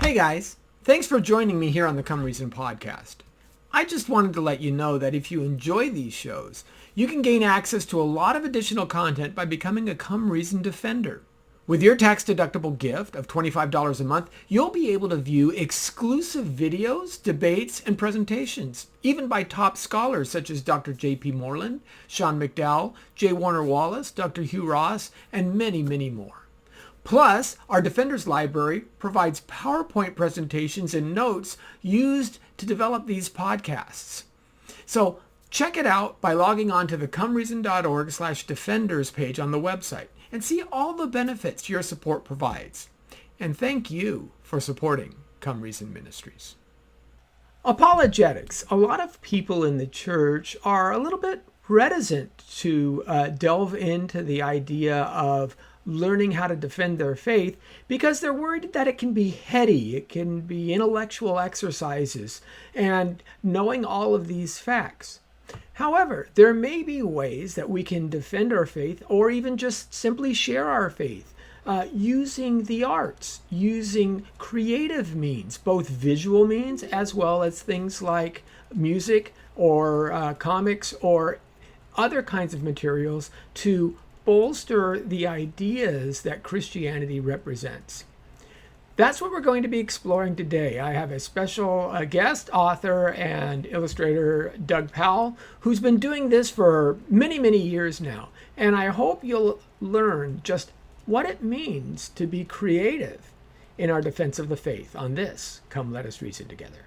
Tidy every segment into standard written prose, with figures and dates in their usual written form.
Hey guys, thanks for joining me here on the Come Reason podcast. I just wanted to let you know that if you enjoy these shows, you can gain access to a lot of additional content by becoming a Come Reason Defender. With your tax-deductible gift of $25 a month, you'll be able to view exclusive videos, debates, and presentations, even by top scholars such as Dr. J.P. Moreland, Sean McDowell, J. Warner Wallace, Dr. Hugh Ross, and many, many more. Plus, our Defenders Library provides PowerPoint presentations and notes used to develop these podcasts. So check it out by logging on to the comereason.org/defenders page on the website and see all the benefits your support provides. And thank you for supporting Come Reason Ministries. Apologetics. A lot of people in the church are a little bit reticent to delve into the idea of learning how to defend their faith because they're worried that it can be heady, it can be intellectual exercises, and knowing all of these facts. However, there may be ways that we can defend our faith or even just simply share our faith using the arts, using creative means, both visual means as well as things like music or comics or other kinds of materials to bolster the ideas that Christianity represents. That's what we're going to be exploring today. I have a special guest, author and illustrator, Doug Powell, who's been doing this for many, many years now. And I hope you'll learn just what it means to be creative in our defense of the faith on this. Come, let us reason together.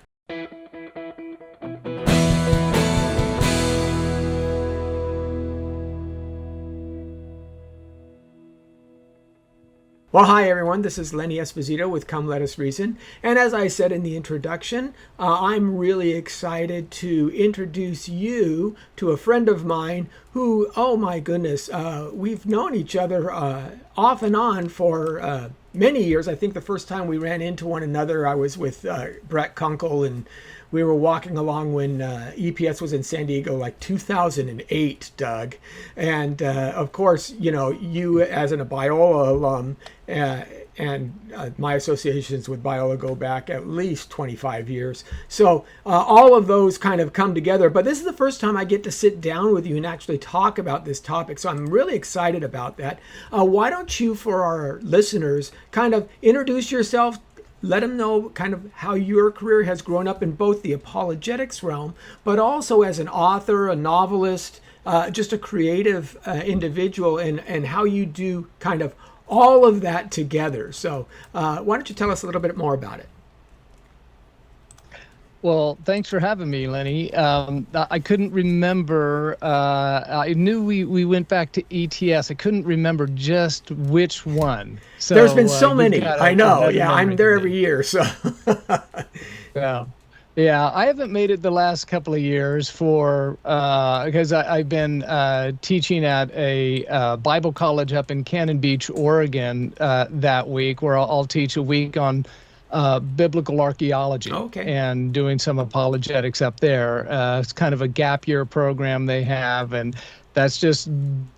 Well, hi everyone, this is Lenny Esposito with Come Let Us Reason. And as I said in the introduction, I'm really excited to introduce you to a friend of mine who, oh my goodness, we've known each other off and on for many years. I think the first time we ran into one another, I was with Brett Kunkel, and we were walking along when EPS was in San Diego, like 2008, Doug. And of course, you know, you as a Biola alum and my associations with Biola go back at least 25 years. So all of those kind of come together. But this is the first time I get to sit down with you and actually talk about this topic. So I'm really excited about that. Why don't you, for our listeners, kind of introduce yourself, let them know kind of how your career has grown up in both the apologetics realm, but also as an author, a novelist, just a creative individual, and how you do kind of all of that together. So why don't you tell us a little bit more about it? Well, thanks for having me, Lenny. I couldn't remember. I knew we went back to ETS. I couldn't remember just which one. So there's been so many. I know. Yeah, I'm there every year. So yeah. I haven't made it the last couple of years because I've been teaching at a Bible college up in Cannon Beach, Oregon, that week, where I'll teach a week on biblical archaeology and doing some apologetics up there. It's kind of a gap year program they have, and that's just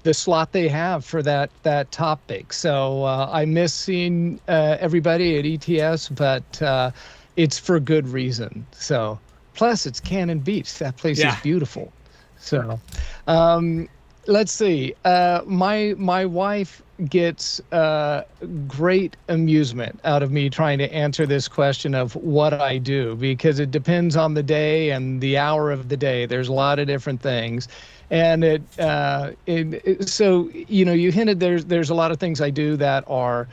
the slot they have for that topic. So I miss seeing everybody at ETS, but it's for good reason. So plus it's Cannon Beach. That place is beautiful. So let's see. My wife gets great amusement out of me trying to answer this question of what I do, because it depends on the day and the hour of the day. There's a lot of different things. And so, you know, you hinted there's a lot of things I do that are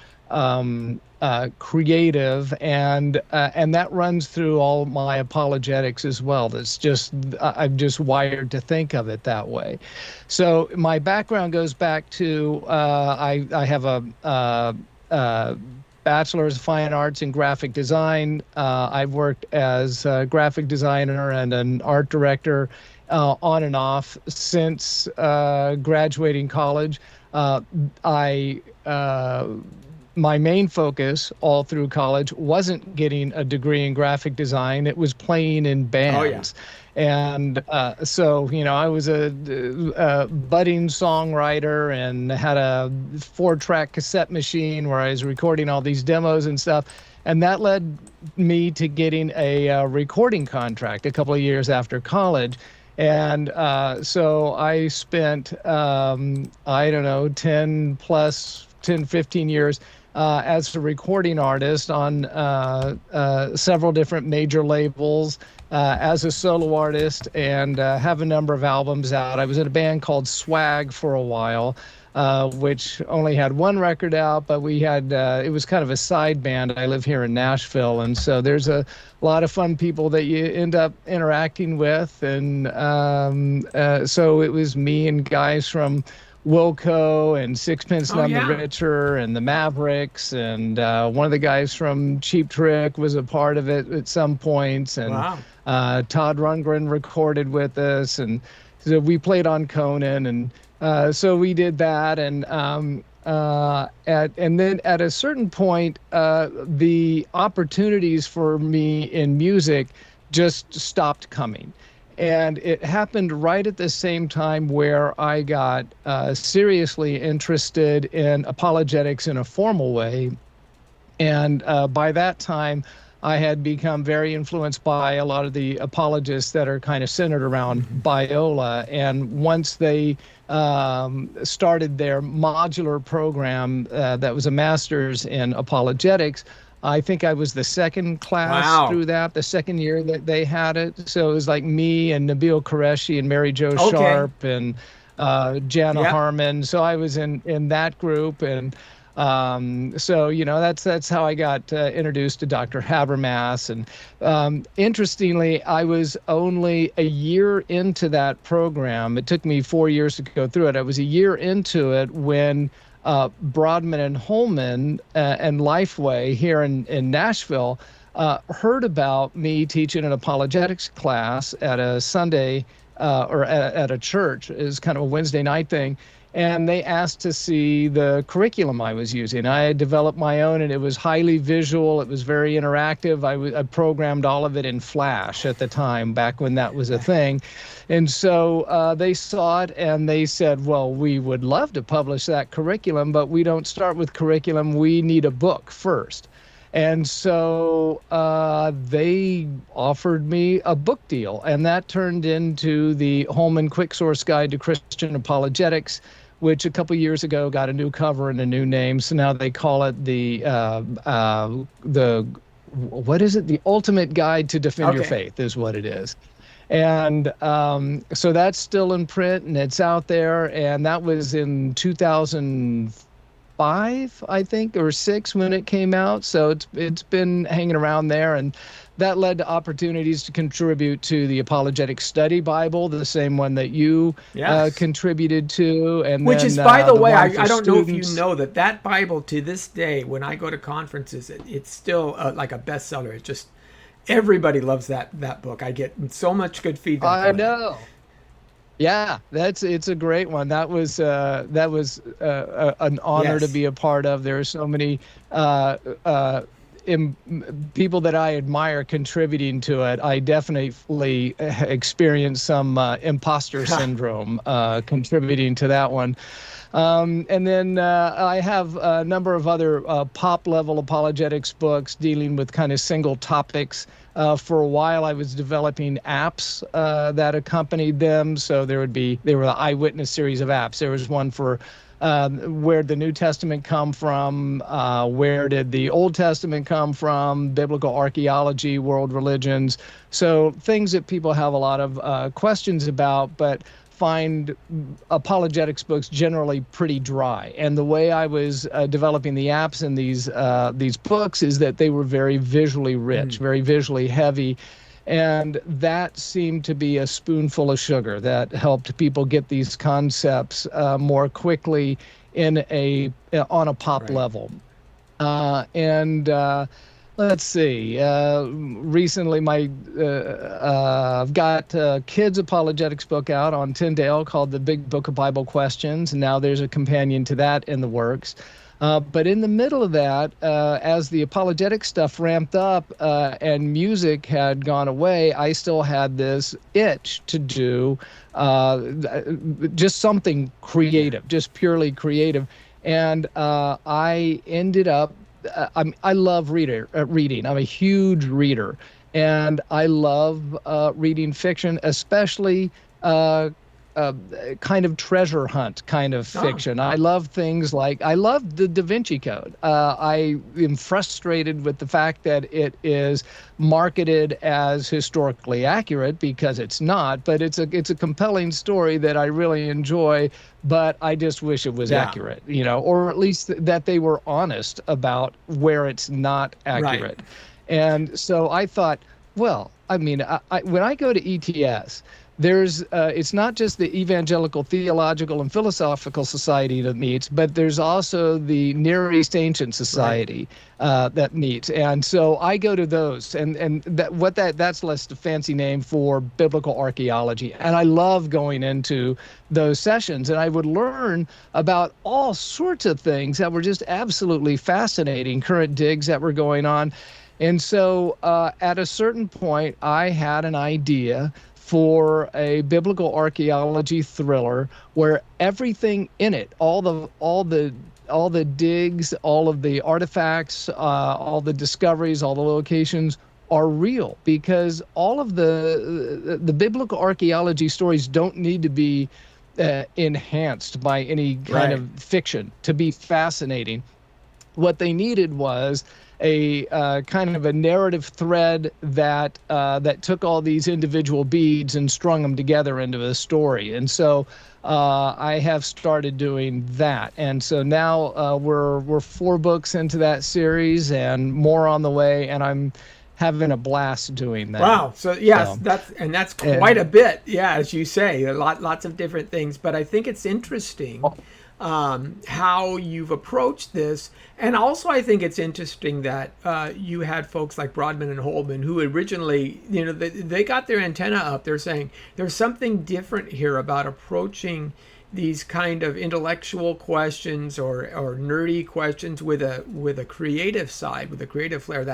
creative, and that runs through all my apologetics as well. That's just, I'm just wired to think of it that way. So my background goes back to I have a bachelor's of fine arts in graphic design. I've worked as a graphic designer and an art director on and off since graduating college. My main focus all through college wasn't getting a degree in graphic design. It was playing in bands. And so, you know, I was a budding songwriter and had a 4-track cassette machine where I was recording all these demos and stuff. And that led me to getting a recording contract a couple of years after college. And so I spent, I don't know, 15 years as a recording artist on several different major labels, as a solo artist, and have a number of albums out. I was in a band called Swag for a while, which only had one record out, but we had, it was kind of a side band. I live here in Nashville, and so there's a lot of fun people that you end up interacting with. And so it was me and guys from Wilco and Sixpence None the Richer and the Mavericks, and one of the guys from Cheap Trick was a part of it at some points, and Todd Rundgren recorded with us, and so we played on Conan, and so we did that, and then at a certain point, the opportunities for me in music just stopped coming. And it happened right at the same time where I got seriously interested in apologetics in a formal way. And by that time, I had become very influenced by a lot of the apologists that are kind of centered around Biola. And once they started their modular program that was a master's in apologetics, I think I was the second class through that, the second year that they had it. So it was like me and Nabil Qureshi and Mary Jo Sharp and Jana Harmon. So I was in that group. And so, you know, that's how I got introduced to Dr. Habermas. And interestingly, I was only a year into that program. It took me 4 years to go through it. I was a year into it when Broadman and Holman and Lifeway here in Nashville heard about me teaching an apologetics class at a Sunday or at a church. It was kind of a Wednesday night thing. And they asked to see the curriculum I was using. I had developed my own, and it was highly visual. It was very interactive. I programmed all of it in Flash at the time, back when that was a thing. And so they saw it, and they said, well, we would love to publish that curriculum, but we don't start with curriculum. We need a book first. And so they offered me a book deal, and that turned into the Holman Quick Source Guide to Christian Apologetics, which a couple years ago got a new cover and a new name. So now they call it the what is it? The Ultimate Guide to Defend Your Faith is what it is. And so that's still in print, and it's out there. And that was in 2005, I think, or 6 when it came out. So it's been hanging around there, and that led to opportunities to contribute to the Apologetic Study Bible, the same one that you contributed to. And which then, is, by the way, I don't students. know if you know that Bible to this day, when I go to conferences, it's still like a bestseller. It just, everybody loves that book. I get so much good feedback. I know. Yeah, it's a great one. That was an honor to be a part of. There are so many people that I admire contributing to it. I definitely experienced some imposter syndrome contributing to that one. And then I have a number of other pop-level apologetics books dealing with kind of single topics. For a while, I was developing apps that accompanied them. So they were the eyewitness series of apps. There was one for where did the New Testament come from? Where did the Old Testament come from? Biblical archaeology, world religions. So things that people have a lot of questions about, but find apologetics books generally pretty dry. And the way I was developing the apps in these books is that they were very visually rich, very visually heavy. And that seemed to be a spoonful of sugar that helped people get these concepts more quickly on a pop level. Let's see. Recently, I've got a kids apologetics book out on Tyndale called The Big Book of Bible Questions, and now there's a companion to that in the works. But in the middle of that, as the apologetic stuff ramped up and music had gone away, I still had this itch to do just something creative, just purely creative. And I ended up I love reading. I'm a huge reader, and I love reading fiction, especially kind of treasure hunt kind of fiction. I love things like, I love the Da Vinci Code. I am frustrated with the fact that it is marketed as historically accurate, because it's not, but it's a compelling story that I really enjoy, but I just wish it was accurate, or at least that they were honest about where it's not accurate. Right. And so I thought, well, I mean, when I go to ETS, there's it's not just the Evangelical Theological and Philosophical Society that meets, but there's also the Near East Ancient Society that meets. And so I go to those, and that's less a fancy name for biblical archaeology. And I love going into those sessions, and I would learn about all sorts of things that were just absolutely fascinating, current digs that were going on. And so at a certain point, I had an idea for a biblical archaeology thriller where everything in it, all the digs, all of the artifacts, all the discoveries, all the locations are real, because all of the biblical archaeology stories don't need to be enhanced by any kind of fiction to be fascinating. What they needed was a kind of a narrative thread that took all these individual beads and strung them together into a story. And so I have started doing that. And so now we're 4 books into that series and more on the way, and I'm having a blast doing that. Wow. So yes, that's quite a bit. Yeah, as you say, lots of different things. But I think it's interesting how you've approached this. And also I think it's interesting that you had folks like Broadman and Holman who originally, they got their antenna up. They're saying there's something different here about approaching these kind of intellectual questions or nerdy questions with a creative side, with a creative flair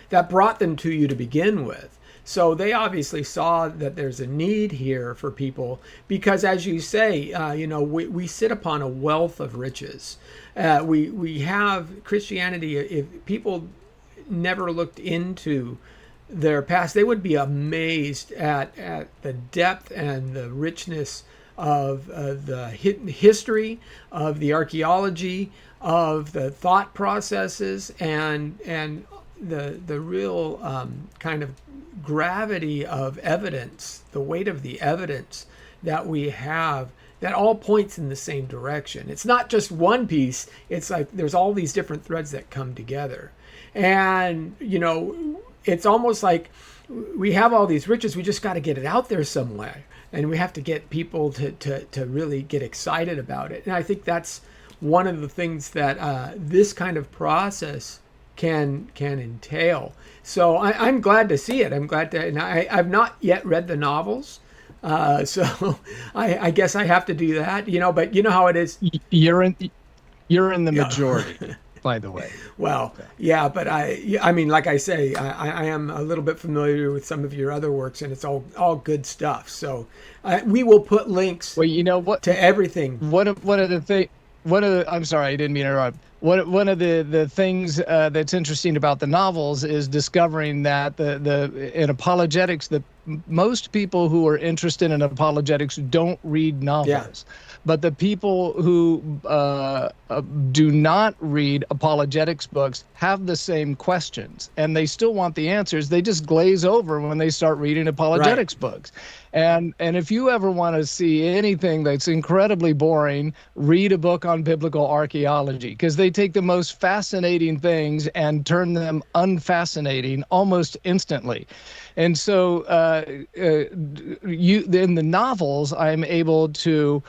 that brought them to you to begin with. So they obviously saw that there's a need here for people because, as you say, we sit upon a wealth of riches. We have Christianity. If people never looked into their past, they would be amazed at the depth and the richness of the history, of the archaeology, of the thought processes, and the real kind of gravity of evidence, the weight of the evidence that we have that all points in the same direction. It's not just one piece. It's like there's all these different threads that come together. And, it's almost like we have all these riches. We just got to get it out there somewhere. And we have to get people to really get excited about it. And I think that's one of the things that this kind of process can entail. So I'm glad to see it. I'm glad to, and I've not yet read the novels. So I guess I have to do that, but you know how it is. You're in the majority, by the way. Well, yeah, but I mean, like I say, I am a little bit familiar with some of your other works, and it's all good stuff. So we will put links to everything. I'm sorry, I didn't mean to interrupt. One of the things that's interesting about the novels is discovering that in apologetics, most people who are interested in apologetics don't read novels. Yeah. But the people who do not read apologetics books have the same questions, and they still want the answers. They just glaze over when they start reading apologetics books. And if you ever want to see anything that's incredibly boring, read a book on biblical archaeology, because they take the most fascinating things and turn them unfascinating almost instantly. And so in the novels, I'm able to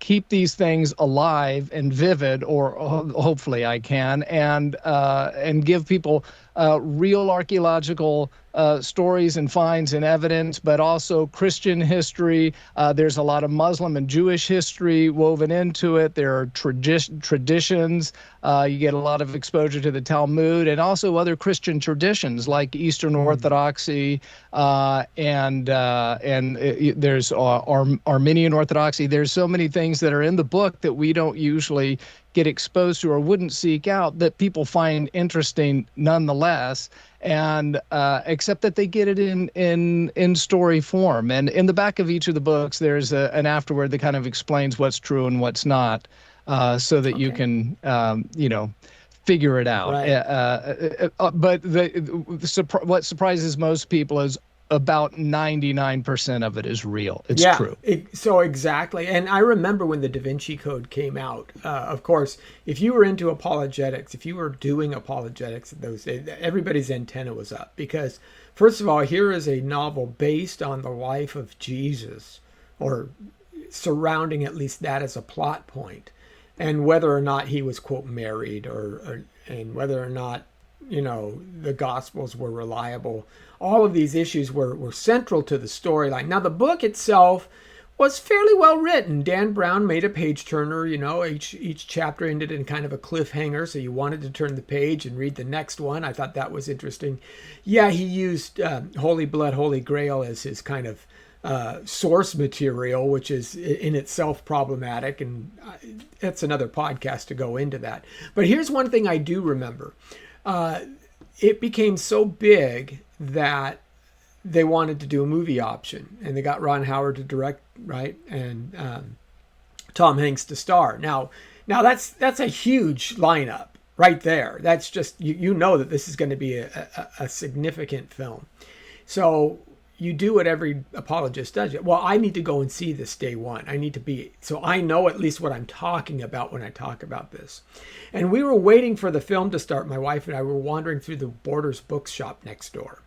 keep these things alive and vivid, or hopefully I can, and give people real archaeological stories and finds and evidence, but also Christian history. There's a lot of Muslim and Jewish history woven into it. There are traditions. You get a lot of exposure to the Talmud and also other Christian traditions like Eastern Orthodoxy, and there's Armenian Orthodoxy. There's so many things that are in the book that we don't usually get exposed to or wouldn't seek out that people find interesting nonetheless, and except that they get it in story form. And in the back of each of the books, there's an afterword that kind of explains what's true and what's not, so that you can figure it out. Right. But what surprises most people is about 99% of it is real. It's true. So exactly. And I remember when the Da Vinci Code came out, of course, if you were into apologetics, if you were doing apologetics in those days, everybody's antenna was up. Because, first of all, here is a novel based on the life of Jesus, or surrounding at least that as a plot point, and whether or not he was, quote, married, and whether or not, the Gospels were reliable. All of these issues were central to the storyline. Now, the book itself was fairly well written. Dan Brown made a page turner. Each chapter ended in kind of a cliffhanger, so you wanted to turn the page and read the next one. I thought that was interesting. Yeah, he used Holy Blood, Holy Grail as his kind of source material, which is in itself problematic, and that's another podcast to go into that. But here's one thing I do remember. It became so big that they wanted to do a movie option, and they got Ron Howard to direct, right, and Tom Hanks to star. Now that's a huge lineup right there. That's just you know that this is going to be a significant film. So you do what every apologist does. Well, I need to go and see this day one. So I know at least what I'm talking about when I talk about this. And we were waiting for the film to start. My wife and I were wandering through the Borders bookshop next door.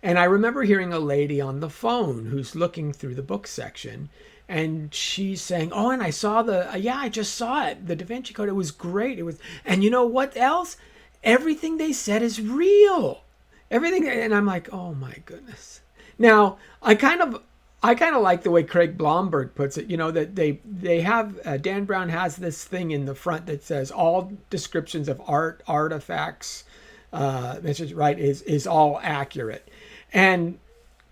And I remember hearing a lady on the phone who's looking through the book section, and she's saying, "Oh, and I saw I just saw it, the Da Vinci Code. It was great. And you know what else? Everything they said is real. Everything." And I'm like, "Oh my goodness." Now, I kind of like the way Craig Blomberg puts it, that they have, Dan Brown has this thing in the front that says all descriptions of artifacts, right, is all accurate. And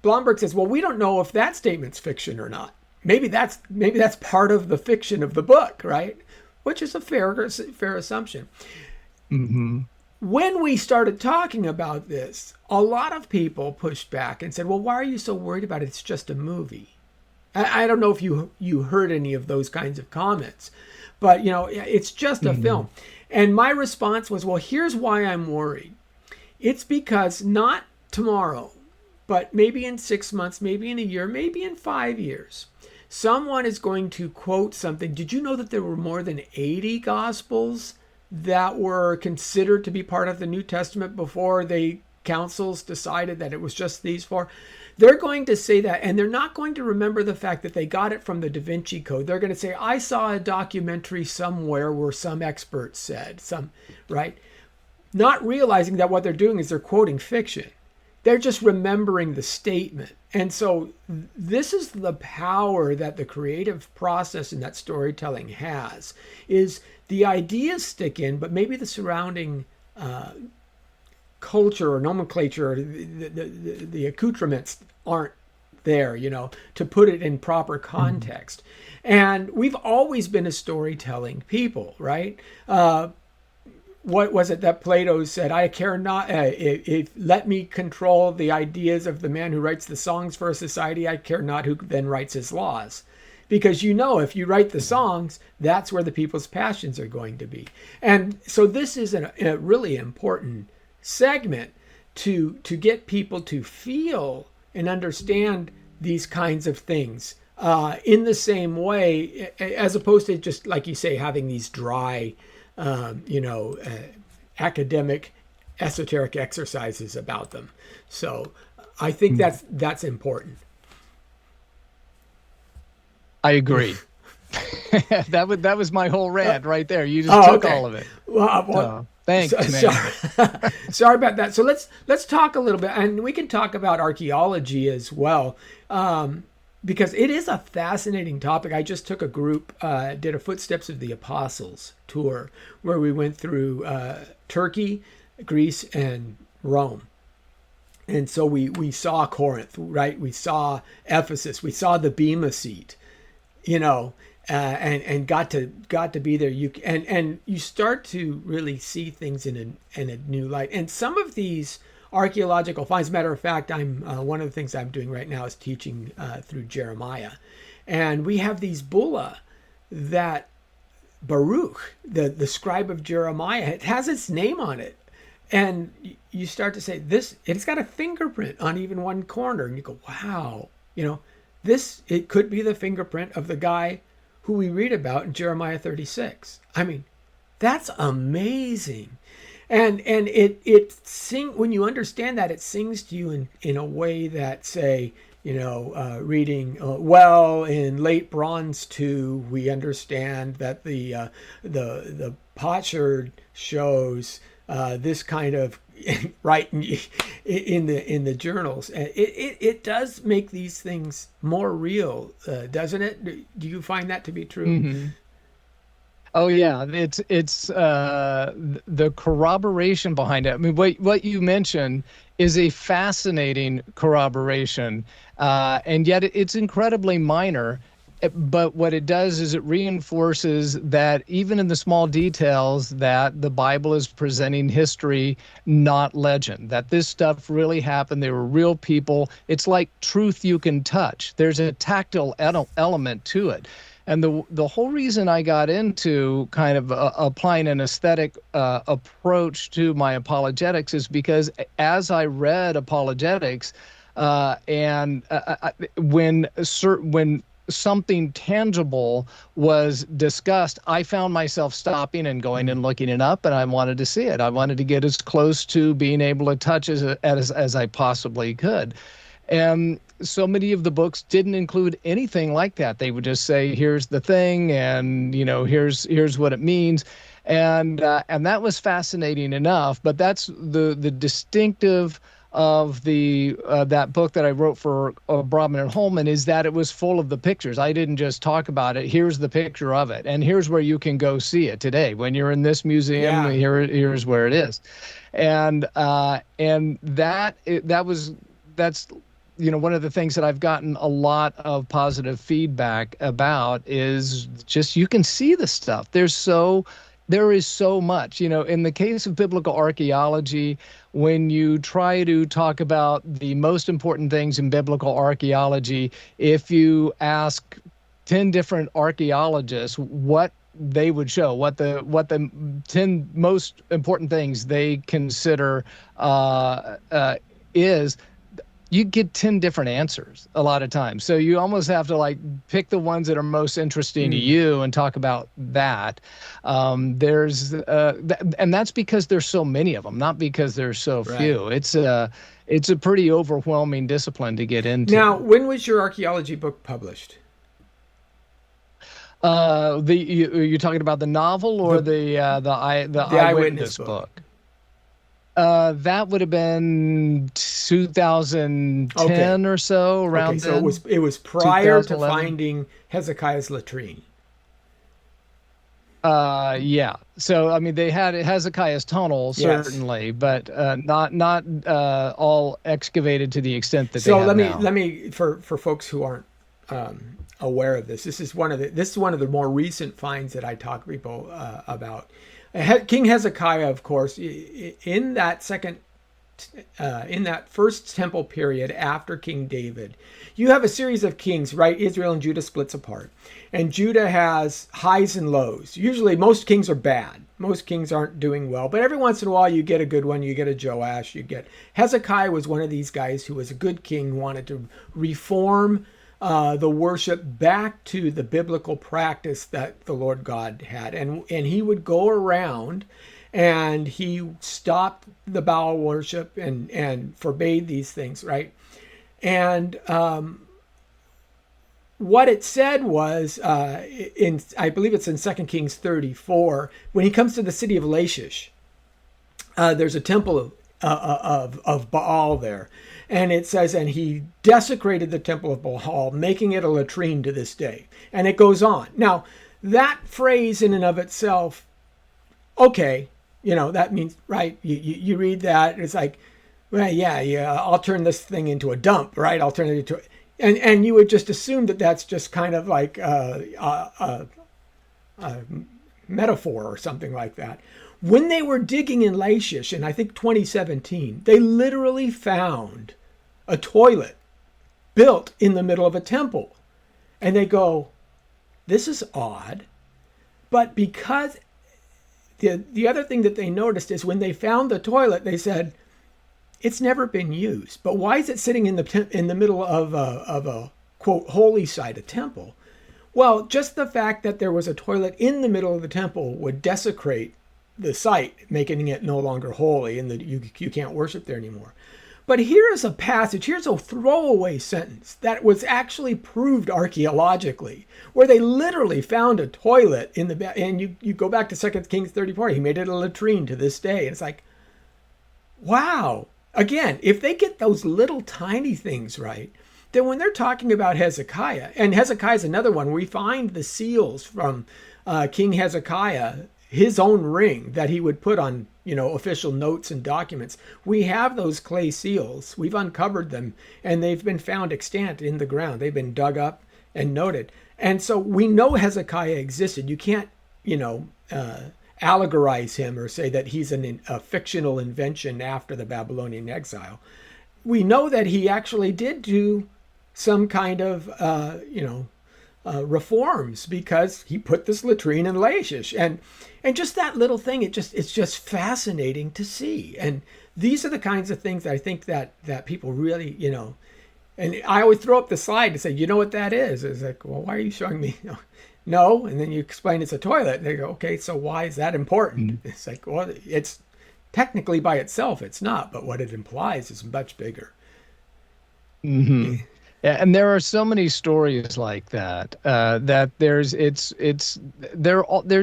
Blomberg says, well, we don't know if that statement's fiction or not. Maybe that's part of the fiction of the book, right? Which is a fair assumption. Mm-hmm. When we started talking about this, a lot of people pushed back and said, well, why are you so worried about it? It's just a movie. I don't know if you heard any of those kinds of comments, but, it's just a film. And my response was, well, here's why I'm worried. It's because not tomorrow, but maybe in 6 months, maybe in a year, maybe in 5 years, someone is going to quote something. Did you know that there were more than 80 Gospels that were considered to be part of the New Testament before the councils decided that it was just these four? They're going to say that, and they're not going to remember the fact that they got it from the Da Vinci Code. They're going to say, I saw a documentary somewhere where some expert said, right? Not realizing that what they're doing is they're quoting fiction. They're just remembering the statement. And so this is the power that the creative process and that storytelling has, is the ideas stick in, but maybe the surrounding culture or nomenclature, the accoutrements aren't there, to put it in proper context. And we've always been a storytelling people, right? What was it that Plato said? I care not, let me control the ideas of the man who writes the songs for a society. I care not who then writes his laws. Because if you write the songs, that's where the people's passions are going to be. And so this is a really important segment to get people to feel and understand these kinds of things in the same way, as opposed to just, like you say, having these dry academic, esoteric exercises about them. So I think that's important. I agree. That was my whole rant right there. You just took all of it. Well, thanks, man. Sorry about that. So let's talk a little bit, and we can talk about archaeology as well. Because it is a fascinating topic. I just took a group, did a Footsteps of the Apostles tour, where we went through Turkey, Greece, and Rome. And so we saw Corinth, right? We saw Ephesus. We saw the Bema Seat, and got to be there. And you start to really see things in a new light. And some of these archaeological finds, matter of fact, I'm one of the things I'm doing right now is teaching through Jeremiah, and we have these bulla that Baruch, the scribe of Jeremiah, it has its name on it. And you start to say, it's got a fingerprint on even one corner. And you go, wow, it could be the fingerprint of the guy who we read about in Jeremiah 36. I mean, that's amazing. And when you understand that, it sings to you in a way that, say, reading, in Late Bronze 2, we understand that the potsherd shows this kind of right in the journals. It does make these things more real, doesn't it? Do you find that to be true? Mm-hmm. Oh yeah, it's the corroboration behind it. I mean, what you mentioned is a fascinating corroboration, and yet it's incredibly minor. But what it does is it reinforces that even in the small details that the Bible is presenting history, not legend, that this stuff really happened. They were real people. It's like truth you can touch. There's a tactile element to it. And the whole reason I got into kind of applying an aesthetic approach to my apologetics is because as I read apologetics, when something tangible was discussed, I found myself stopping and going and looking it up, and I wanted to see it. I wanted to get as close to being able to touch as I possibly could. And so many of the books didn't include anything like that. They would just say, here's the thing, and here's what it means. And that was fascinating enough, but that's the distinctive of that book that I wrote for Brahman and Holman is that it was full of the pictures. I didn't just talk about it. Here's the picture of it, and here's where you can go see it today. When you're in this museum, here's where it is, and that's one of the things that I've gotten a lot of positive feedback about is just you can see the stuff. There is so much, in the case of biblical archaeology, when you try to talk about the most important things in biblical archaeology, if you ask 10 different archaeologists what they would show, what the 10 most important things they consider is, you get 10 different answers a lot of times. So you almost have to pick the ones that are most interesting to you and talk about that. And that's because there's so many of them, not because there's so few. It's a pretty overwhelming discipline to get into. Now, when was your archaeology book published? You're talking about the novel or the eyewitness book? That would have been 2010 or so, around then. So it was prior to finding Hezekiah's latrine. Yeah. So I mean, they had Hezekiah's tunnel certainly, but not all excavated to the extent that they have now. So let me for folks who aren't aware of this. This is one of the more recent finds that I talk to people about. King Hezekiah, of course, in that first temple period after King David, you have a series of kings, right? Israel and Judah splits apart, and Judah has highs and lows. Usually, most kings are bad. Most kings aren't doing well, but every once in a while, you get a good one. You get a Joash. Hezekiah was one of these guys who was a good king, who wanted to reform the worship back to the biblical practice that the Lord God had. And he would go around and he stopped the Baal worship and forbade these things, right? And what it said was, I believe it's in 2 Kings 34, when he comes to the city of Lachish, there's a temple of Baal there. And it says, and he desecrated the temple of Baal, making it a latrine to this day. And it goes on. Now, that phrase in and of itself, okay, that means, right, you read that, it's like, well, yeah, I'll turn this thing into a dump, right? I'll turn it into, And you would just assume that that's just kind of like a metaphor or something like that. When they were digging in Lachish in, I think, 2017, they literally found a toilet built in the middle of a temple. And they go, this is odd. But because the other thing that they noticed is when they found the toilet, they said, it's never been used. But why is it sitting in the middle of a quote holy site, a temple? Well, just the fact that there was a toilet in the middle of the temple would desecrate the site, making it no longer holy, and that you can't worship there anymore. But here is a passage, here's a throwaway sentence that was actually proved archaeologically, where they literally found a toilet in the, and you go back to 2 Kings 34, he made it a latrine to this day. And it's like, wow. Again, if they get those little tiny things right, then when they're talking about Hezekiah, and Hezekiah is another one, we find the seals from King Hezekiah, his own ring that he would put on, official notes and documents. We have those clay seals. We've uncovered them, and they've been found extant in the ground. They've been dug up and noted. And so we know Hezekiah existed. You can't, allegorize him or say that he's a fictional invention after the Babylonian exile. We know that he actually did do some kind of, reforms, because he put this latrine in Lachish, and just that little thing, it's just fascinating to see. And these are the kinds of things that I think that people really, and I always throw up the slide to say, you know what that is? It's like, well, why are you showing me? No, and then you explain it's a toilet. And they go, okay, so why is that important? Mm-hmm. It's like, well, it's technically by itself, it's not, but what it implies is much bigger. Mm-hmm. Yeah, and there are so many stories like that. They're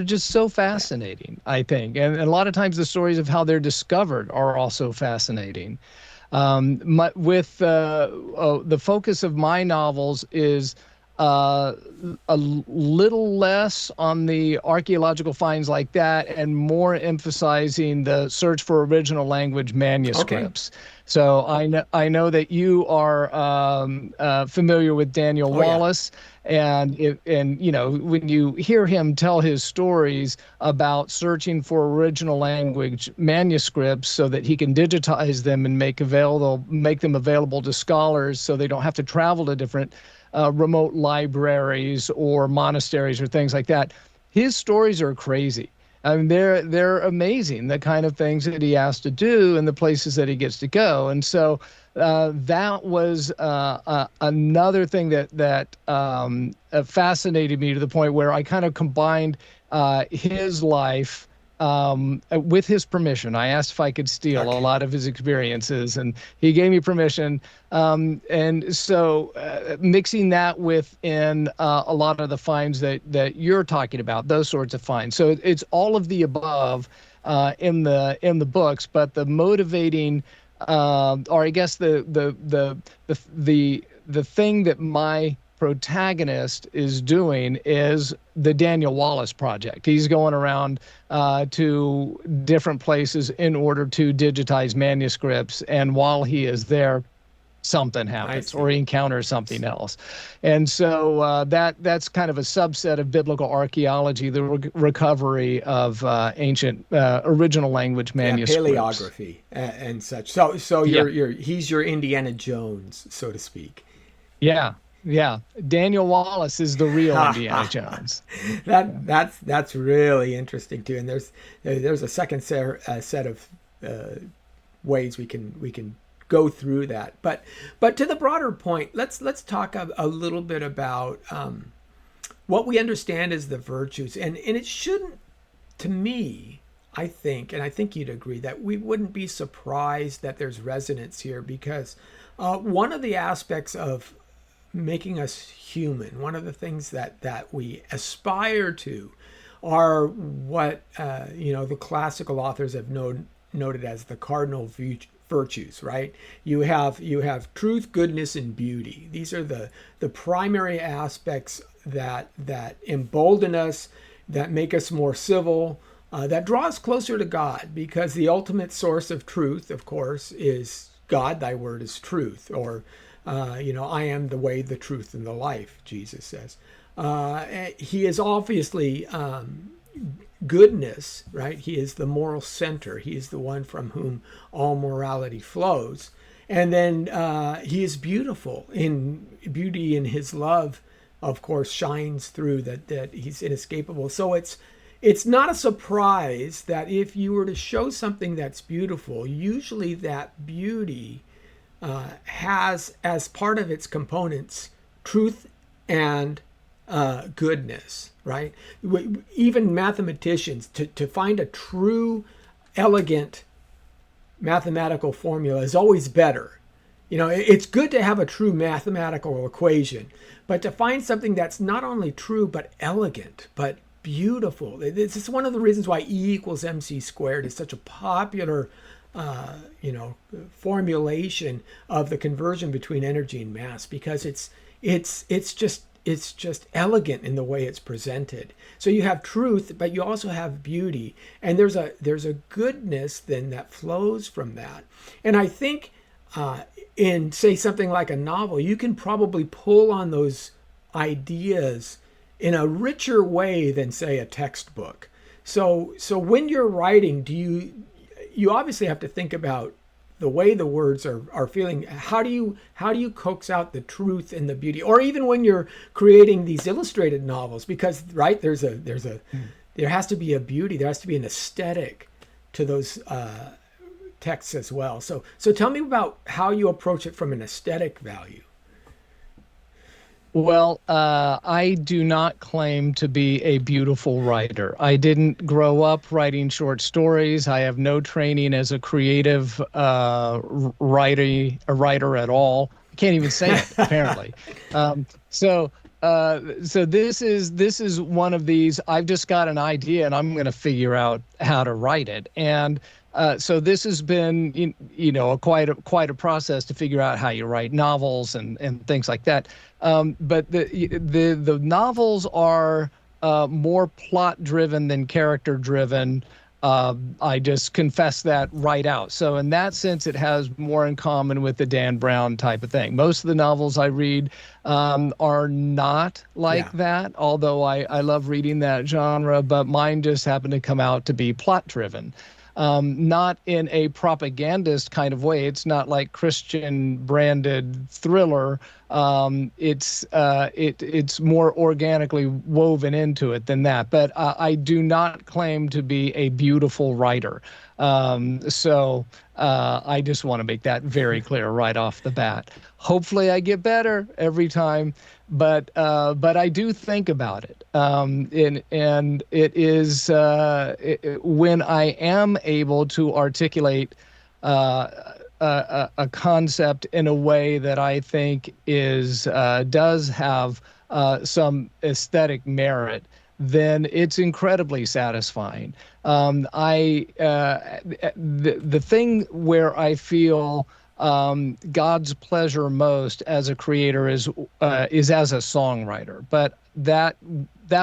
just so fascinating, I think, and a lot of times the stories of how they're discovered are also fascinating. The focus of my novels is a little less on the archaeological finds like that, and more emphasizing the search for original language manuscripts. Okay. So I know that you are familiar with Daniel Wallace, and when you hear him tell his stories about searching for original language manuscripts so that he can digitize them and make them available to scholars, so they don't have to travel to different remote libraries or monasteries or things like that. His stories are crazy. I mean, they're amazing, the kind of things that he has to do and the places that he gets to go. And so that was another thing that fascinated me, to the point where I kind of combined his life with his permission. I asked if I could steal a lot of his experiences, and he gave me permission. And so mixing that within a lot of the finds that you're talking about, those sorts of finds. So it's all of the above in the books, but the motivating, or I guess the thing that my protagonist is doing is the Daniel Wallace project. He's going around to different places in order to digitize manuscripts, and while he is there, something happens, or he encounters something else. And so that's kind of a subset of biblical archaeology, the recovery of ancient original language manuscripts. Paleography and such. So he's your Indiana Jones, so to speak. Yeah, Daniel Wallace is the real Indiana Jones. That's really interesting too. And there's a second set of ways we can go through that. But to the broader point, let's talk a little bit about what we understand as the virtues. And it shouldn't, to me, I think, and I think you'd agree, that we wouldn't be surprised that there's resonance here, because one of the aspects of making us human, one of the things that we aspire to, are what the classical authors have noted as the cardinal virtues, right? You have truth, goodness, and beauty. These are the primary aspects that embolden us, that make us more civil, that draw us closer to God, because the ultimate source of truth, of course, is God. Thy word is truth, or I am the way, the truth, and the life, Jesus says. He is obviously goodness, right? He is the moral center. He is the one from whom all morality flows. And then he is beautiful. In beauty, in his love, of course, shines through that he's inescapable. So it's not a surprise that if you were to show something that's beautiful, usually that beauty has as part of its components truth and goodness, right? Even mathematicians, to find a true, elegant mathematical formula is always better. It's good to have a true mathematical equation, but to find something that's not only true, but elegant, but beautiful. This is one of the reasons why E equals MC squared is such a popular formulation of the conversion between energy and mass, because it's just elegant in the way it's presented. So you have truth, but you also have beauty, and there's a goodness then that flows from that. And I think in, say, something like a novel, you can probably pull on those ideas in a richer way than, say, a textbook. So when you're writing, you obviously have to think about the way the words are feeling. How do you coax out the truth and the beauty? Or even when you're creating these illustrated novels, because right there has to be a beauty, there has to be an aesthetic to those texts as well. So tell me about how you approach it from an aesthetic value. Well, I do not claim to be a beautiful writer. I didn't grow up writing short stories. I have no training as a creative writer at all. I can't even say it, apparently. So this is one of these. I've just got an idea, and I'm going to figure out how to write it. And so this has been, quite a process to figure out how you write novels and things like that. But the novels are more plot driven than character driven. I just confess that right out. So in that sense, it has more in common with the Dan Brown type of thing. Most of the novels I read are not like that, although I love reading that genre, but mine just happen to come out to be plot driven. Not in a propagandist kind of way. It's not like Christian branded thriller. It's more organically woven into it than that. But I do not claim to be a beautiful writer. So I just want to make that very clear right off the bat. Hopefully I get better every time, but I do think about it. And it is when I am able to articulate a concept in a way that I think does have some aesthetic merit, then it's incredibly satisfying. The thing where I feel God's pleasure most as a creator is as a songwriter, but that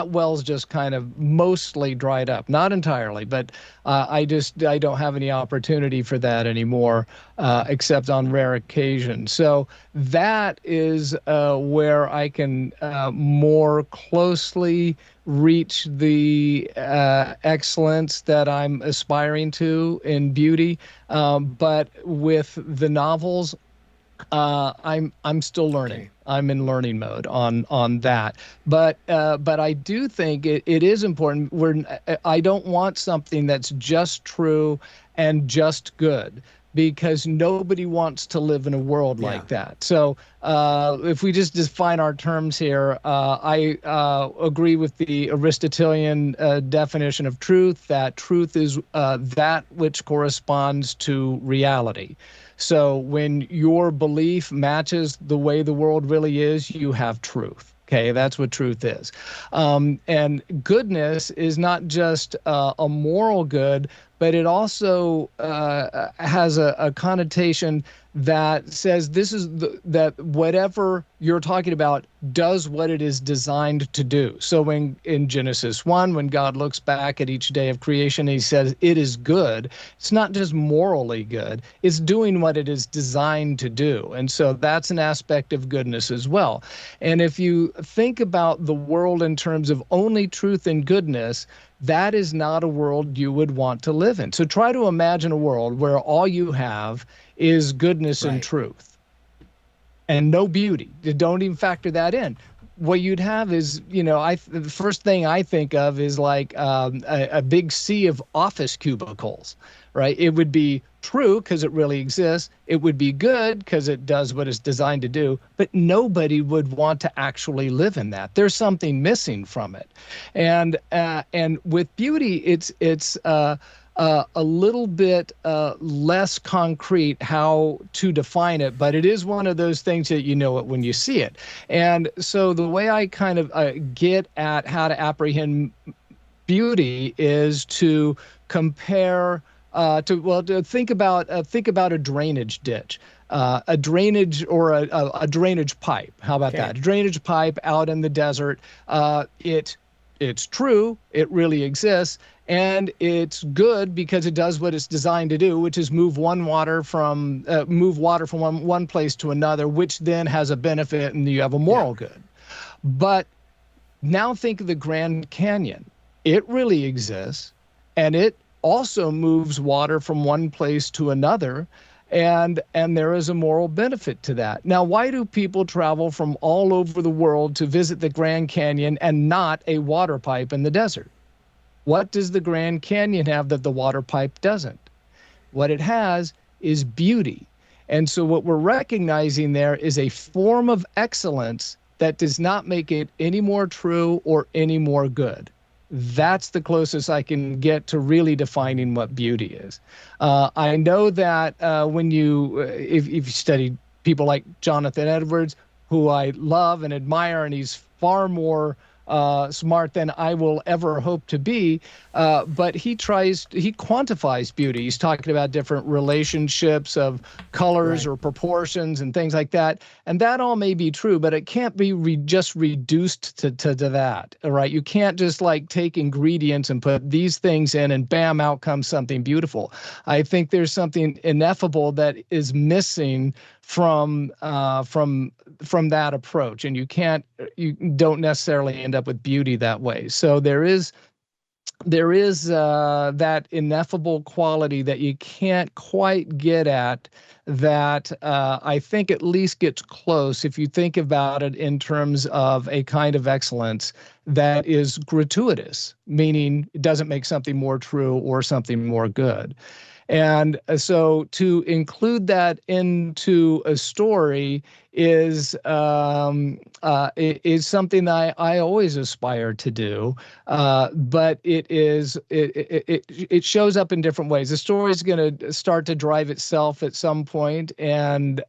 well's just kind of mostly dried up, not entirely, but I don't have any opportunity for that anymore, except on rare occasions. So that is where I can more closely reach the excellence that I'm aspiring to in beauty. But with the novels, I'm still learning. Okay. I'm in learning mode on that. But I do think it is important. I don't want something that's just true and just good, because nobody wants to live in a world like that. So if we just define our terms here, I agree with the Aristotelian definition of truth, that truth is that which corresponds to reality. So when your belief matches the way the world really is, you have truth. Okay, that's what truth is. And goodness is not just a moral good, but it also has a connotation that says that whatever you're talking about does what it is designed to do. So in Genesis 1, when God looks back at each day of creation, he says it is good. It's not just morally good, it's doing what it is designed to do. And so that's an aspect of goodness as well. And if you think about the world in terms of only truth and goodness, that is not a world you would want to live in. So try to imagine a world where all you have is goodness and truth and no beauty. Don't even factor that in. What you'd have is, the first thing I think of is like a big sea of office cubicles, right? It would be true because it really exists. It would be good because it does what it's designed to do, but nobody would want to actually live in that. There's something missing from it. And with beauty, it's a little bit less concrete how to define it, but it is one of those things that you know it when you see it. And so the way I kind of get at how to apprehend beauty is to compare to think about a drainage ditch. A drainage or a drainage pipe. How about that? A drainage pipe out in the desert. It's true. It really exists. And it's good because it does what it's designed to do, which is move water from one place to another, which then has a benefit and you have a moral good. But now think of the Grand Canyon. It really exists, and it also moves water from one place to another, and there is a moral benefit to that. Now, why do people travel from all over the world to visit the Grand Canyon and not a water pipe in the desert? What does the Grand Canyon have that the water pipe doesn't? What it has is beauty. And so what we're recognizing there is a form of excellence that does not make it any more true or any more good. That's the closest I can get to really defining what beauty is. I know that when if you study people like Jonathan Edwards, who I love and admire, and he's far more smart than I will ever hope to be, but he quantifies beauty. He's talking about different relationships of colors or proportions and things like that. And that all may be true, but it can't be just reduced to that, all right? You can't just like take ingredients and put these things in and bam, out comes something beautiful. I think there's something ineffable that is missing from that approach, and you don't necessarily end up with beauty that way. So there is that ineffable quality that you can't quite get at that I think at least gets close if you think about it in terms of a kind of excellence that is gratuitous, meaning it doesn't make something more true or something more good. And so to include that into a story is something that I always aspire to do, but it shows up in different ways. The story is going to start to drive itself at some point, and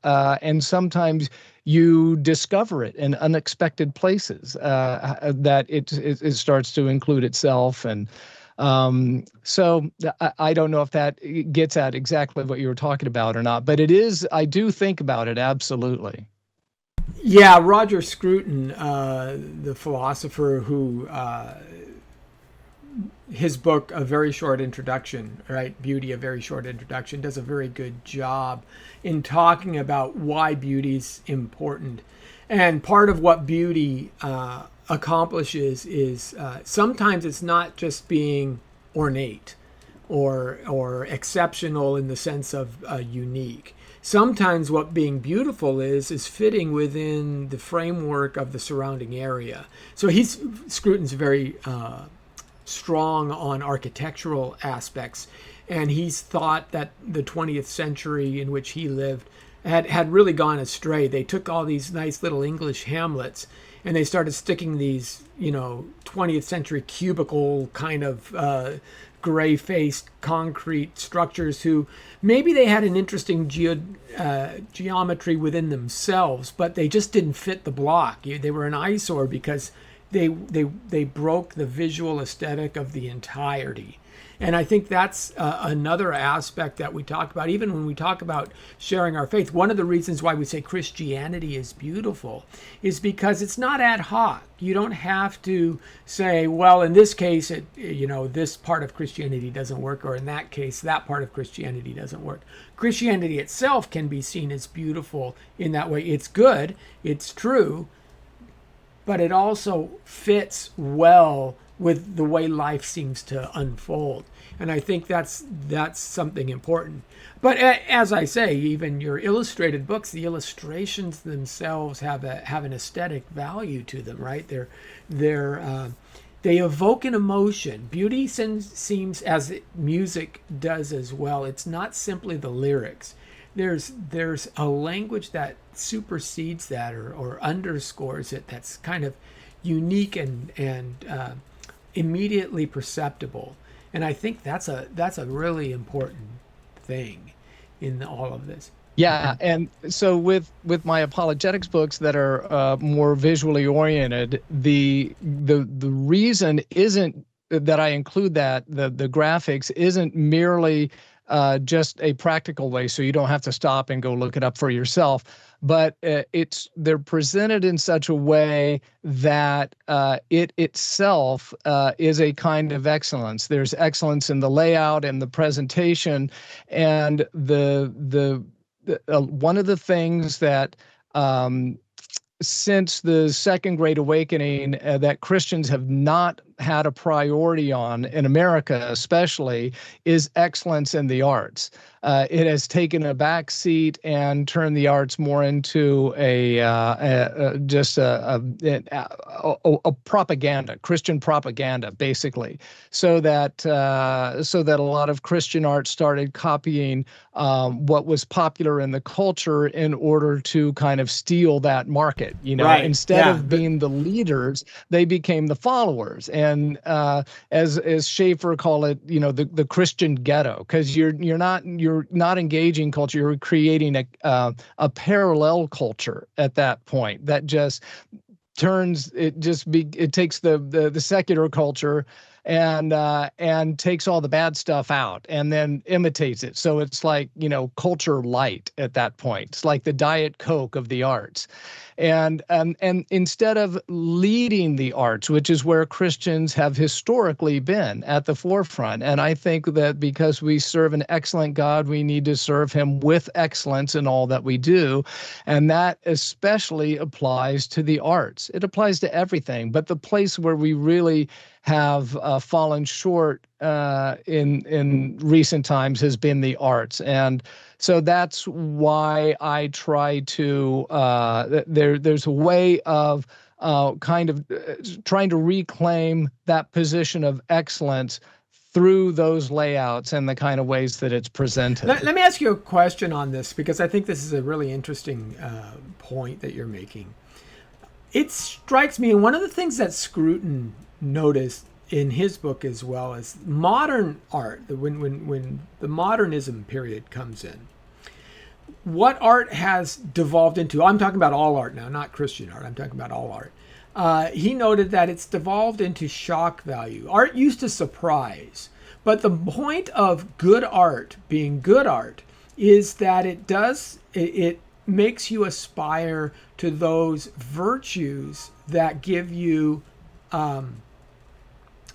sometimes you discover it in unexpected places that it starts to include itself. And so I don't know if that gets at exactly what you were talking about or not, but I do think about it, absolutely. Yeah, Roger Scruton, the philosopher who, his book, A Very Short Introduction, right? Beauty, A Very Short Introduction, does a very good job in talking about why beauty is important. And part of what beauty accomplishes is sometimes it's not just being ornate or exceptional in the sense of unique. Sometimes what being beautiful is fitting within the framework of the surrounding area. So Scruton's very strong on architectural aspects, and he's thought that the 20th century in which he lived had really gone astray. They took all these nice little English hamlets and they started sticking these, 20th century cubicle kind of gray-faced concrete structures who maybe they had an interesting geometry within themselves, but they just didn't fit the block. They were an eyesore because they broke the visual aesthetic of the entirety. And I think that's another aspect that we talk about, even when we talk about sharing our faith. One of the reasons why we say Christianity is beautiful is because it's not ad hoc. You don't have to say, well, in this case, this part of Christianity doesn't work, or in that case, that part of Christianity doesn't work. Christianity itself can be seen as beautiful in that way. It's good, it's true, but it also fits well with the way life seems to unfold. And I think that's something important. But as I say, even your illustrated books, the illustrations themselves have an aesthetic value to them, right? They evoke an emotion. Beauty seems, as music does as well, it's not simply the lyrics. There's a language that supersedes that or underscores it, that's kind of unique and immediately perceptible. And I think that's a really important thing in all of this. Yeah, and so with my apologetics books that are more visually oriented, the reason isn't that I include that the graphics isn't merely just a practical way, so you don't have to stop and go look it up for yourself. But they're presented in such a way that it itself is a kind of excellence. There's excellence in the layout and the presentation, and the one of the things that since the Second Great Awakening that Christians have not had a priority on, in America especially, is excellence in the arts. It has taken a back seat and turned the arts more into just a propaganda, Christian propaganda, basically, so that a lot of Christian art started copying what was popular in the culture in order to kind of steal that market. Right. Instead of being the leaders, they became the followers. And as Schaeffer called it, the Christian ghetto, because you're not engaging culture, you're creating a parallel culture at that point that just it takes the secular culture and takes all the bad stuff out and then imitates it. So it's like, culture light at that point. It's like the Diet Coke of the arts. And instead of leading the arts, which is where Christians have historically been at the forefront, and I think that because we serve an excellent God, we need to serve him with excellence in all that we do. And that especially applies to the arts. It applies to everything, but the place where we really have fallen short in recent times has been the arts. And so that's why I try to, there's a way of kind of trying to reclaim that position of excellence through those layouts and the kind of ways that it's presented. Let me ask you a question on this, because I think this is a really interesting point that you're making. It strikes me, and one of the things that Scruton noticed in his book as well as modern art, when the modernism period comes in, what art has devolved into, I'm talking about all art now, not Christian art, I'm talking about all art. He noted that it's devolved into shock value. Art used to surprise, but the point of good art being good art is that it makes you aspire to those virtues that give you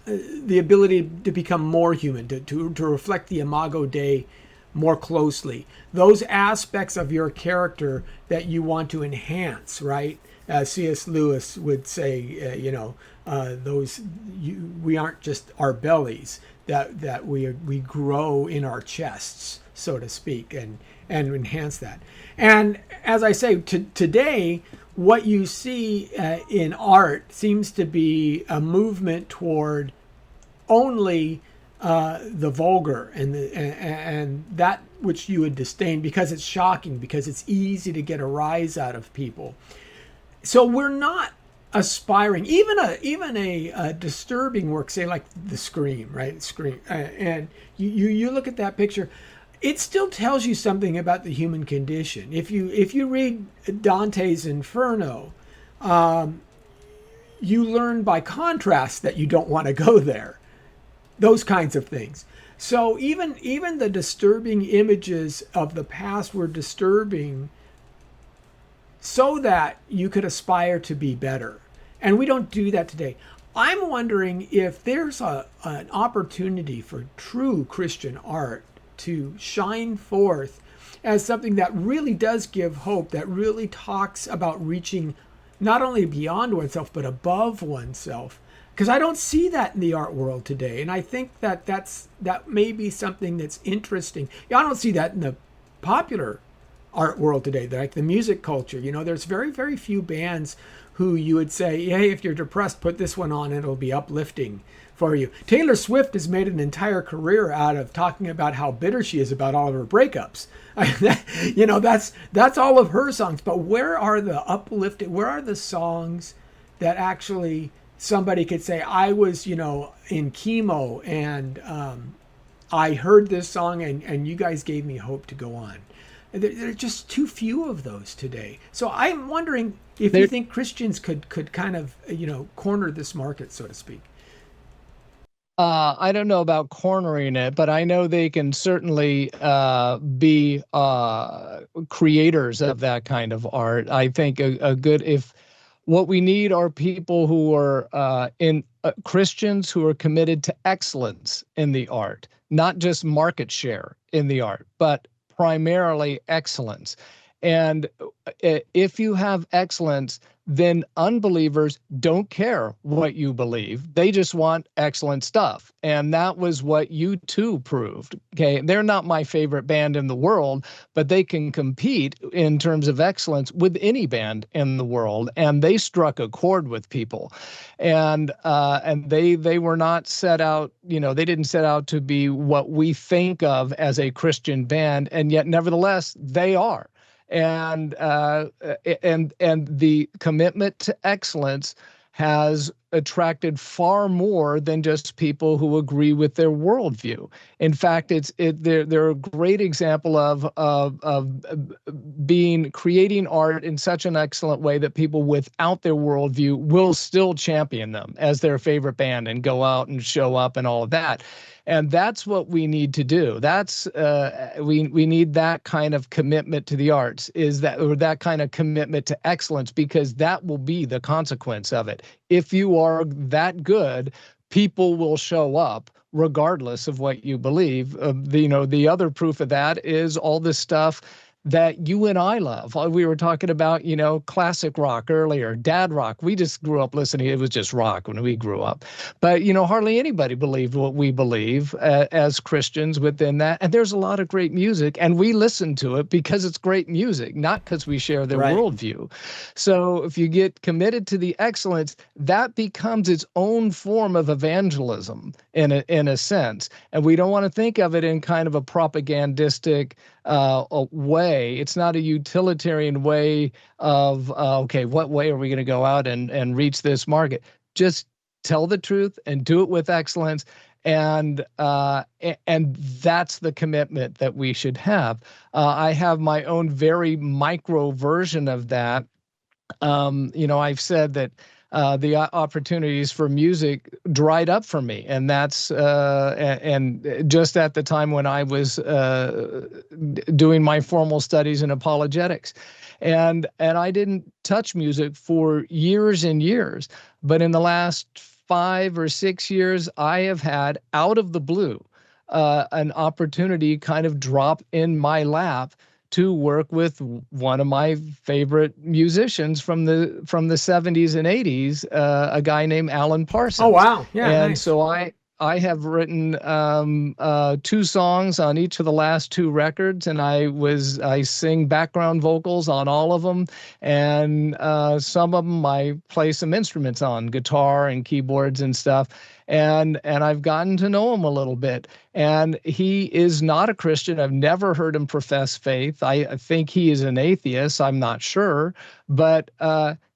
the ability to become more human, to reflect the imago Dei more closely. Those aspects of your character that you want to enhance, right? C.S. Lewis would say, we aren't just our bellies, that we grow in our chests, so to speak, and enhance that. And as I say, today, what you see in art seems to be a movement toward only the vulgar and that which you would disdain because it's shocking, because it's easy to get a rise out of people. So we're not aspiring, even a disturbing work, say like The Scream, right? Scream, and you look at that picture, it still tells you something about the human condition. If you read Dante's Inferno, you learn by contrast that you don't want to go there. those kinds of things. So even the disturbing images of the past were disturbing so that you could aspire to be better. And we don't do that today. I'm wondering if there's an opportunity for true Christian art to shine forth as something that really does give hope, that really talks about reaching not only beyond oneself, but above oneself. Because I don't see that in the art world today. And I think that that may be something that's interesting. I don't see that in the popular art world today, like the music culture. There's very, very few bands who you would say, hey, if you're depressed, put this one on and it'll be uplifting for you. Taylor Swift has made an entire career out of talking about how bitter she is about all of her breakups. That's all of her songs. But where are the uplifting, where are the songs that actually somebody could say, I was, in chemo and I heard this song and you guys gave me hope to go on. There are just too few of those today. So I'm wondering if you think Christians could kind of, corner this market, so to speak. I don't know about cornering it, but I know they can certainly be creators of that kind of art. I think if what we need are people who are Christians who are committed to excellence in the art, not just market share in the art, but primarily excellence. And if you have excellence, then unbelievers don't care what you believe. They just want excellent stuff. And that was what U2 proved. Okay, they're not my favorite band in the world, but they can compete in terms of excellence with any band in the world. And they struck a chord with people. And they were not set out, they didn't set out to be what we think of as a Christian band, and yet nevertheless they are. And the commitment to excellence has attracted far more than just people who agree with their worldview. In fact, they're a great example of creating art in such an excellent way that people without their worldview will still champion them as their favorite band and go out and show up and all of that. And that's what we need to do. That's we need that kind of commitment to the arts, or that kind of commitment to excellence, because that will be the consequence of it. If you are that good, people will show up regardless of what you believe. The other proof of that is all this stuff that you and I love. We were talking about, classic rock earlier, dad rock. We just grew up listening. It was just rock when we grew up. But, hardly anybody believed what we believe as Christians within that. And there's a lot of great music, and we listen to it because it's great music, not because we share their worldview. So if you get committed to the excellence, that becomes its own form of evangelism in a sense. And we don't want to think of it in kind of a propagandistic way. It's not a utilitarian way of, what way are we going to go out and reach this market? Just tell the truth and do it with excellence. And that's the commitment that we should have. I have my own very micro version of that. I've said that the opportunities for music dried up for me, and that's and just at the time when I was doing my formal studies in apologetics, and I didn't touch music for years and years, but in the last 5 or 6 years, I have had out of the blue an opportunity kind of drop in my lap to work with one of my favorite musicians from the 70s and 80s, a guy named Alan Parsons. Oh, wow. Yeah. And nice. so I have written 2 songs on each of the last 2 records, and I sing background vocals on all of them, and some of them I play some instruments on, guitar and keyboards and stuff. And I've gotten to know him a little bit. And he is not a Christian. I've never heard him profess faith. I think he is an atheist. I'm not sure. But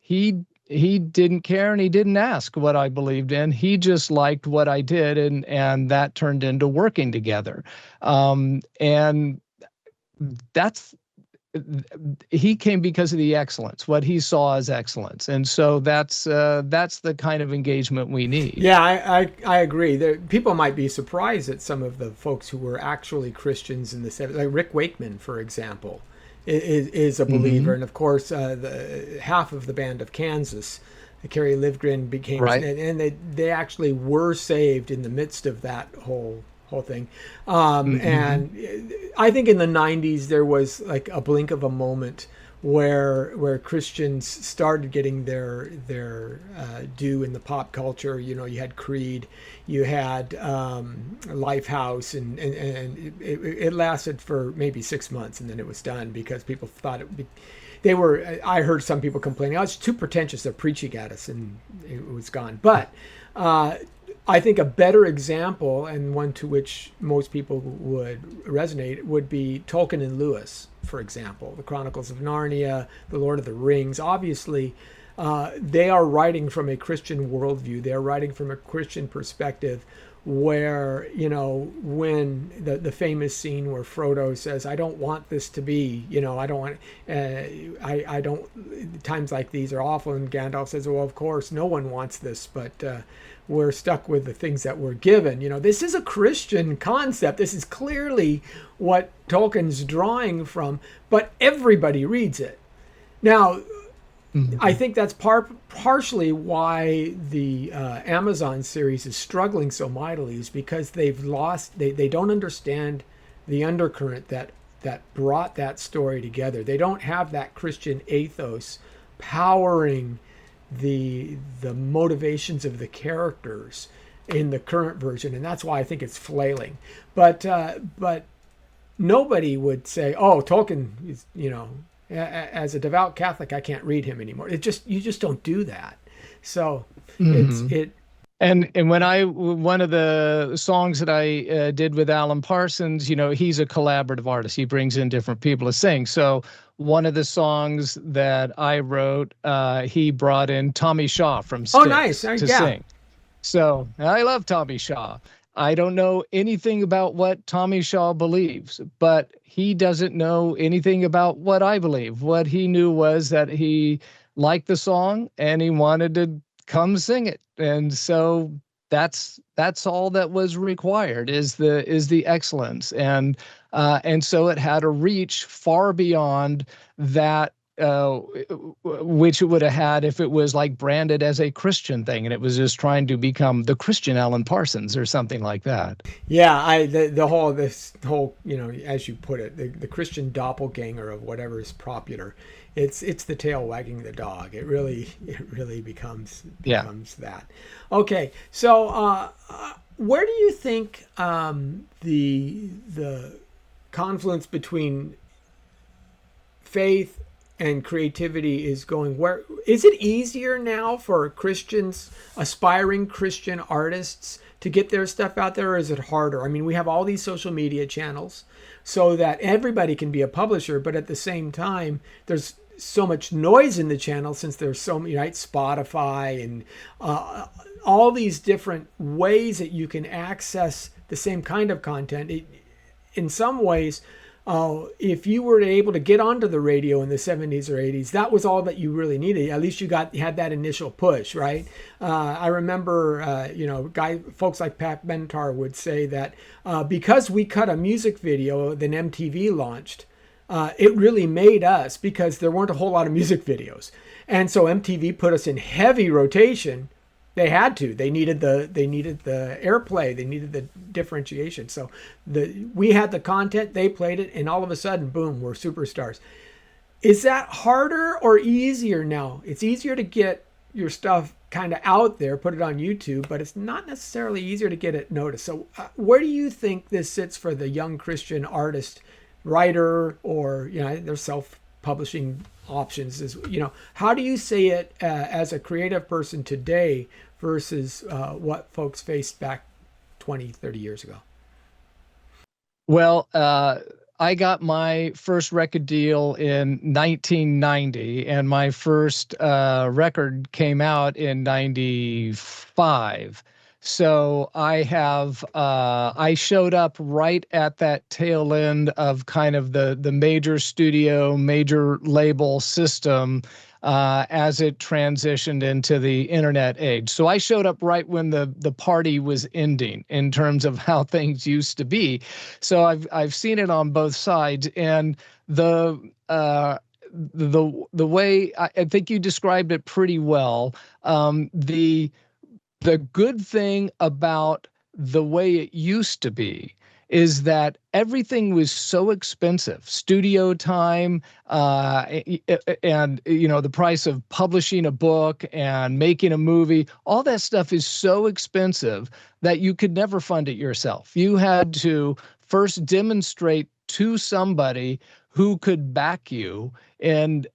he didn't care, and he didn't ask what I believed in. He just liked what I did, and that turned into working together. And that's he came because of the excellence, what he saw as excellence. And so that's the kind of engagement we need. Yeah, I agree. People might be surprised at some of the folks who were actually Christians in the 70s. Like Rick Wakeman, for example, is a believer. And of course, the half of the band of Kansas, Kerry Livgren, became, right. And they actually were saved in the midst of that whole thing. And I think in the 90s there was like a blink of a moment where Christians started getting their due in the pop culture. You know, you had Creed, you had Lifehouse, and it lasted for maybe 6 months, and then it was done because people thought it would be. I heard some people complaining, oh, it's too pretentious, they're preaching at us, and it was gone. But I think a better example, and one to which most people would resonate, would be Tolkien and Lewis, for example. The Chronicles of Narnia, The Lord of the Rings. Obviously, they are writing from a Christian worldview. They're writing from a Christian perspective where, you know, when the famous scene where Frodo says, I don't want this to be, you know, I don't want, I don't, times like these are awful. And Gandalf says, well, of course, no one wants this, but we're stuck with the things that we're given. You know, this is a Christian concept. This is clearly what Tolkien's drawing from, but everybody reads it. Now, I think that's partially why the Amazon series is struggling so mightily, is because they've lost, they don't understand the undercurrent that brought that story together. They don't have that Christian ethos powering the motivations of the characters in the current version, and that's why I think it's flailing. But nobody would say, oh, Tolkien is, you know, as a devout Catholic, I can't read him anymore. You just don't do that. So And one of the songs that I did with Alan Parsons, you know, he's a collaborative artist. He brings in different people to sing. So one of the songs that I wrote, he brought in Tommy Shaw from Styx to sing. So I love Tommy Shaw. I don't know anything about what Tommy Shaw believes, but he doesn't know anything about what I believe. What he knew was that he liked the song and he wanted to come sing it. And so that's all that was required is the excellence. And so it had a reach far beyond that, which it would have had if it was like branded as a Christian thing and it was just trying to become the Christian Alan Parsons or something like that. Yeah, this whole, you know, as you put it, the Christian doppelganger of whatever is popular. It's the tail wagging the dog. It really becomes that. Okay, so where do you think the confluence between faith and creativity is going? Where is it easier now for Christians, aspiring Christian artists, to get their stuff out there, or is it harder? I mean, we have all these social media channels so that everybody can be a publisher, but at the same time, there's so much noise in the channel since there's so many, right? Spotify and all these different ways that you can access the same kind of content. In some ways, if you were able to get onto the radio in the 70s or 80s, that was all that you really needed. At least you had that initial push, right? I remember, folks like Pat Benatar would say that because we cut a music video, then MTV launched. It really made us, because there weren't a whole lot of music videos, and so MTV put us in heavy rotation. They had to. They needed the airplay. They needed the differentiation. So we had the content. They played it, and all of a sudden, boom, we're superstars. Is that harder or easier now? It's easier to get your stuff kind of out there, put it on YouTube, but it's not necessarily easier to get it noticed. So where do you think this sits for the young Christian artist, writer, or, you know, their self-publishing options? Is, you know, how do you see it as a creative person today versus what folks faced back 20, 30 years ago? Well, I got my first record deal in 1990, and my first record came out in 95. So I showed up right at that tail end of kind of the major studio, major label system as it transitioned into the internet age. So I showed up right when the party was ending in terms of how things used to be. So I've seen it on both sides, and the the way I think you described it pretty well. The good thing about the way it used to be is that everything was so expensive. Studio time, and the price of publishing a book and making a movie, all that stuff is so expensive that you could never fund it yourself. You had to first demonstrate to somebody who could back you and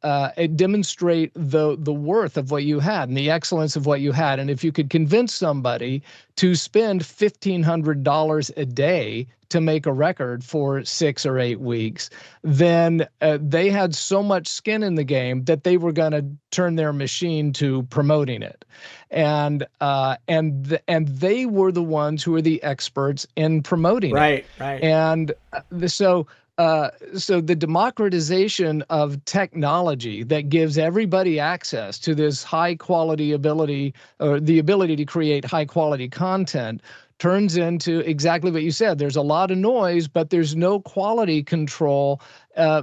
demonstrate the worth of what you had and the excellence of what you had. And if you could convince somebody to spend $1,500 a day to make a record for 6 or 8 weeks, then they had so much skin in the game that they were going to turn their machine to promoting it. And they were the ones who were the experts in promoting it. Right. And so the democratization of technology that gives everybody access to this high quality ability, or the ability to create high quality content, turns into exactly what you said. There's a lot of noise, but there's no quality control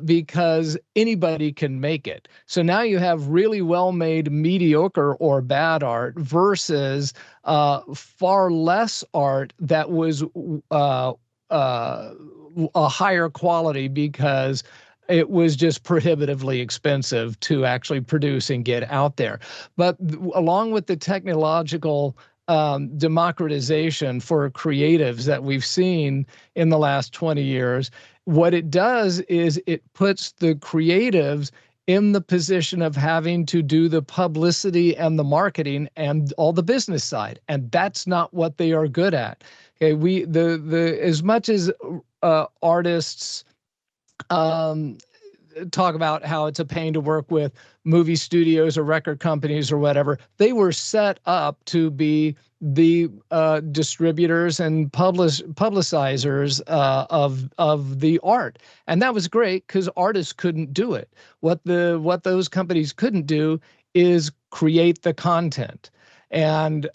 because anybody can make it. So now you have really well-made mediocre or bad art versus far less art that was a higher quality because it was just prohibitively expensive to actually produce and get out there. But along with the technological democratization for creatives that we've seen in the last 20 years, what it does is it puts the creatives in the position of having to do the publicity and the marketing and all the business side. And that's not what they are good at. Okay, as much as artists talk about how it's a pain to work with movie studios or record companies or whatever, they were set up to be the distributors and publicizers of the art, and that was great because artists couldn't do it. What those companies couldn't do is create the content. And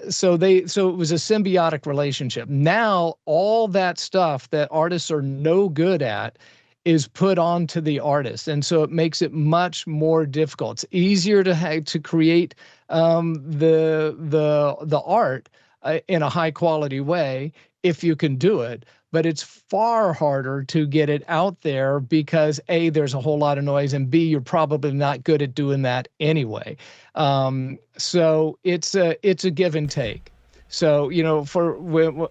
so it was a symbiotic relationship. Now all that stuff that artists are no good at is put onto the artist, and so it makes it much more difficult. It's easier to create the art in a high quality way if you can do it, but it's far harder to get it out there because A, there's a whole lot of noise, and B, you're probably not good at doing that anyway. So it's a give and take. So, for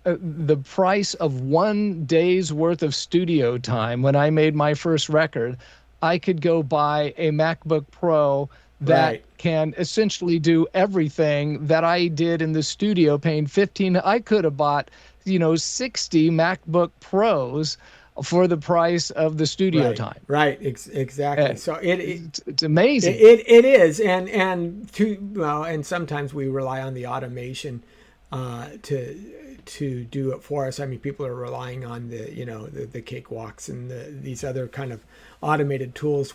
the price of 1 day's worth of studio time, when I made my first record, I could go buy a MacBook Pro that can essentially do everything that I did in the studio paying $15. I could have bought, 60 MacBook Pros for the price of the studio time. Right. Exactly. So it's amazing. It is. And sometimes we rely on the automation to do it for us. I mean, people are relying on the cakewalks and these other kind of automated tools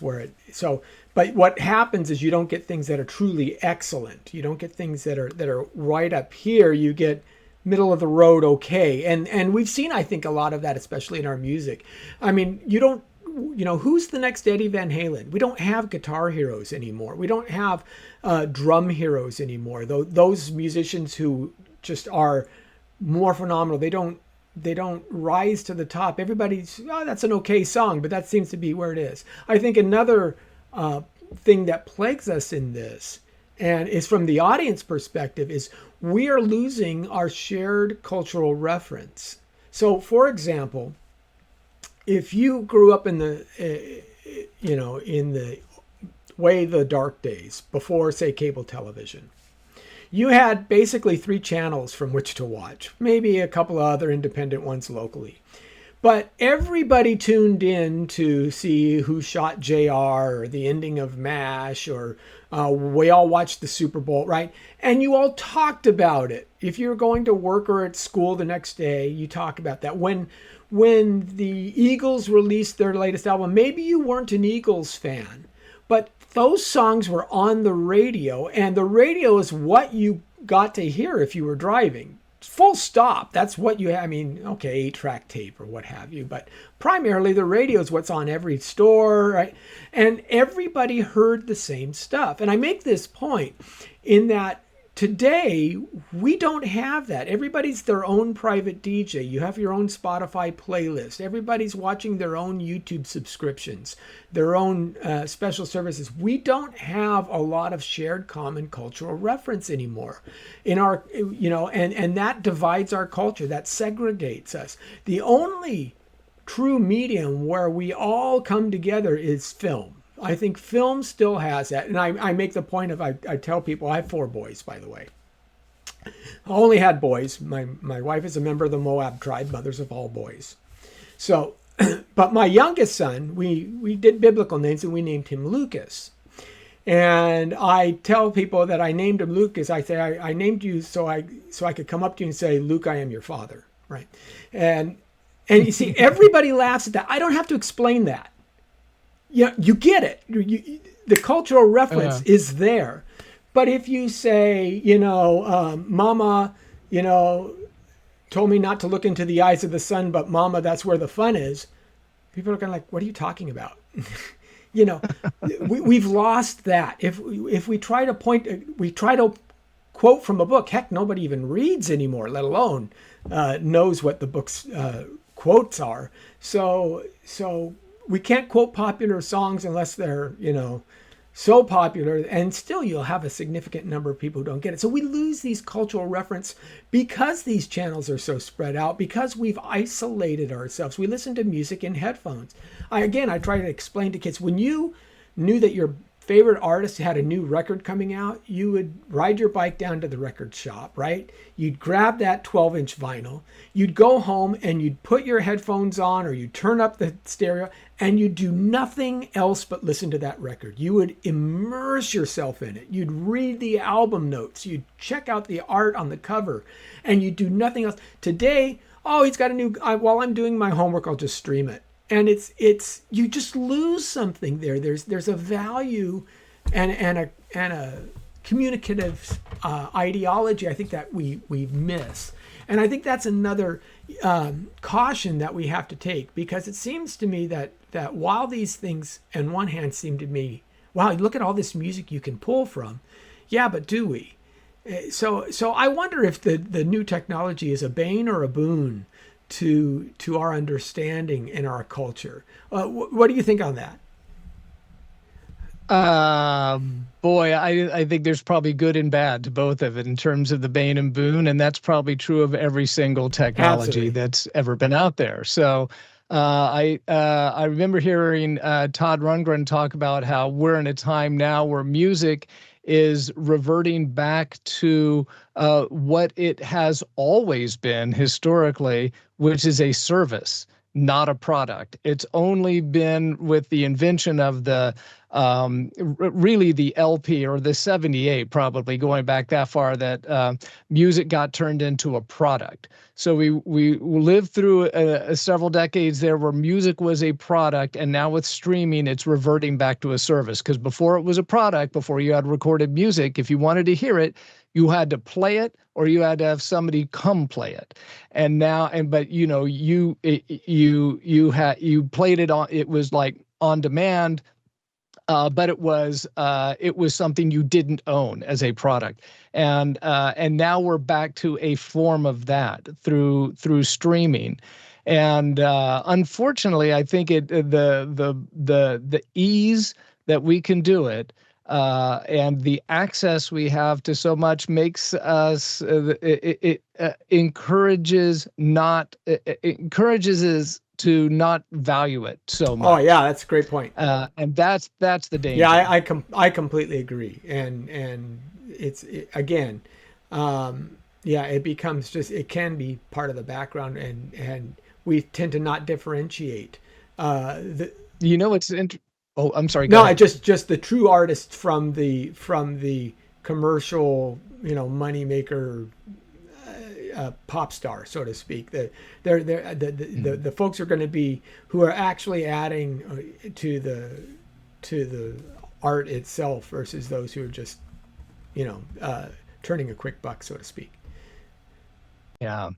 but what happens is you don't get things that are truly excellent. You don't get things that are right up here. You get middle of the road okay. And we've seen, I think, a lot of that, especially in our music. I mean, who's the next Eddie Van Halen? We don't have guitar heroes anymore. We don't have drum heroes anymore. Those musicians who just are more phenomenal, they don't rise to the top. Everybody's, that's an okay song, but that seems to be where it is. I think another thing that plagues us in this, and is from the audience perspective, is we are losing our shared cultural reference. So, for example, if you grew up in the way the dark days before, say, cable television, you had basically 3 channels from which to watch, maybe a couple of other independent ones locally. But everybody tuned in to see Who Shot JR or the ending of MASH, or we all watched the Super Bowl, right? And you all talked about it. If you're going to work or at school the next day, you talk about that. When the Eagles released their latest album, maybe you weren't an Eagles fan, but those songs were on the radio, and the radio is what you got to hear if you were driving. Full stop. That's what you have. I mean, okay, 8-track tape or what have you, but primarily the radio is what's on every store, right? And everybody heard the same stuff. And I make this point in that today, we don't have that. Everybody's their own private DJ. You have your own Spotify playlist. Everybody's watching their own YouTube subscriptions, their own special services. We don't have a lot of shared common cultural reference anymore in our, and that divides our culture. That segregates us. The only true medium where we all come together is film. I think film still has that. And I make the point of, I tell people, I have 4 boys, by the way. I only had boys. My wife is a member of the Moab tribe, mothers of all boys. So, but my youngest son, we did biblical names and we named him Lucas. And I tell people that I named him Lucas. I say, I named you so I could come up to you and say, Luke, I am your father, right? And you see, everybody laughs at that. I don't have to explain that. Yeah, you get it. The cultural reference is there. But if you say, Mama, told me not to look into the eyes of the sun, but Mama, that's where the fun is. People are kind of like, what are you talking about? We've lost that. If we try to quote from a book, heck, nobody even reads anymore, let alone knows what the book's quotes are. So we can't quote popular songs unless they're, so popular, and still you'll have a significant number of people who don't get it. So we lose these cultural reference because these channels are so spread out, because we've isolated ourselves. We listen to music in headphones. I try to explain to kids, when you knew that your favorite artist had a new record coming out, you would ride your bike down to the record shop, right? You'd grab that 12-inch vinyl, you'd go home and you'd put your headphones on, or you'd turn up the stereo, and you'd do nothing else but listen to that record. You would immerse yourself in it. You'd read the album notes, you'd check out the art on the cover, and you'd do nothing else. Today, he's got a new, while I'm doing my homework, I'll just stream it. And it's you just lose something there. There's a value and a communicative ideology, I think, that we miss. And I think that's another caution that we have to take, because it seems to me that while these things on one hand seem to me, wow, look at all this music you can pull from. Yeah, but do we? So I wonder if the new technology is a bane or a boon to our understanding in our culture. What do you think on that? Boy, I think there's probably good and bad to both of it in terms of the bane and boon, and that's probably true of every single technology Absolutely. that's ever been out there. So I remember hearing Todd Rundgren talk about how we're in a time now where music is reverting back to what it has always been historically, which is a service, not a product. It's only been with the invention of the really the LP or the 78, probably going back that far, that music got turned into a product. So we lived through several decades there where music was a product, and now with streaming, it's reverting back to a service. Because before it was a product, before you had recorded music, if you wanted to hear it, you had to play it, or you had to have somebody come play it. And now, but you played it on. It was like on demand. But it was something you didn't own as a product, and now we're back to a form of that through streaming, and unfortunately, I think the ease that we can do it, and the access we have to so much makes us it encourages us to not value it so much. Oh yeah, that's a great point. And that's the danger. Yeah, I completely agree. And it becomes just, it can be part of the background, and we tend to not differentiate. Oh, I'm sorry. No, just the true artist from the commercial, moneymaker, pop star, so to speak. The folks are going to be who are actually adding to the art itself versus those who are just, turning a quick buck, so to speak. Yeah.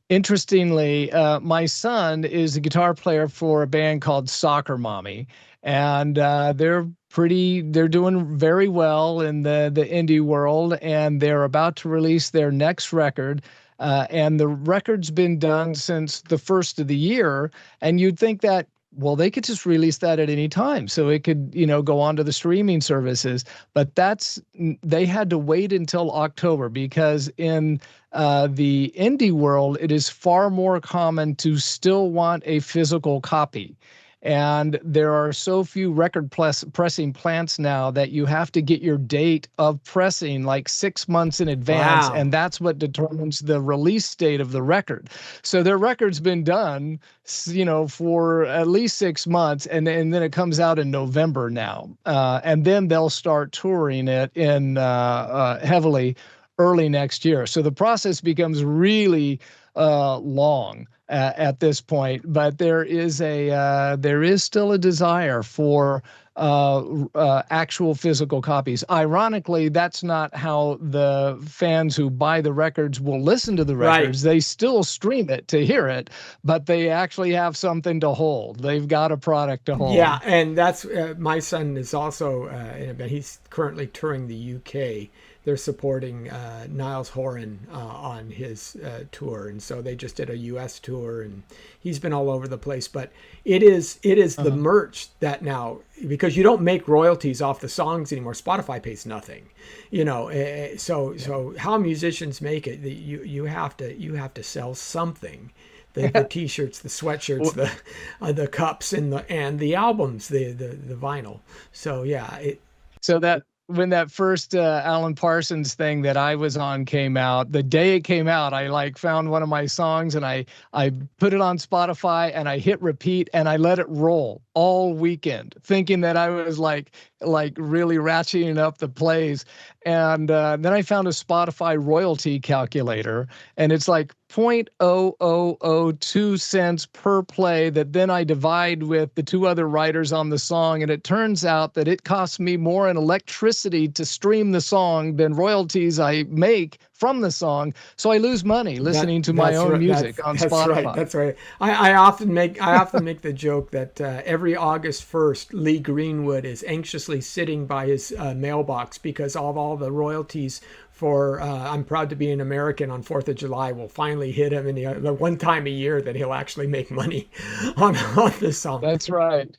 Interestingly, my son is a guitar player for a band called Soccer Mommy, and they're doing very well in the indie world, and they're about to release their next record. And the record's been done since the first of the year, and you'd think that, well, they could just release that at any time, so it could, go on to the streaming services. But they had to wait until October, because in the indie world, it is far more common to still want a physical copy. And there are so few record pressing plants now that you have to get your date of pressing like 6 months in advance. Wow. And that's what determines the release date of the record. So their record's been done, for at least 6 months. And then it comes out in November now. And then they'll start touring it in heavily early next year. So the process becomes really long at this point, but there is still a desire for actual physical copies. Ironically, that's not how the fans who buy the records will listen to the records. Right. They still stream it to hear it, but they actually have something to hold. They've got a product to hold. Yeah, and that's my son is also he's currently touring the UK. They're supporting Niles Horan on his tour, and so they just did a U.S. tour, and he's been all over the place. But it is the merch that now, because you don't make royalties off the songs anymore. Spotify pays nothing, So how musicians make it, you have to sell something. The T-shirts, the sweatshirts, the cups, and the albums, the vinyl. So yeah. When that first Alan Parsons thing that I was on came out, the day it came out, I found one of my songs and I put it on Spotify and I hit repeat and I let it roll all weekend, thinking that I was like really ratcheting up the plays. And then I found a Spotify royalty calculator, and it's like 0.0002 cents per play that then I divide with the two other writers on the song. And it turns out that it costs me more in electricity to stream the song than royalties I make from the song. So I lose money listening to my own music on Spotify. That's right. I often make the joke that every August 1st, Lee Greenwood is anxiously sitting by his mailbox because of all the royalties for I'm Proud to Be an American on 4th of July will finally hit him in the one time a year that he'll actually make money on this song. That's right.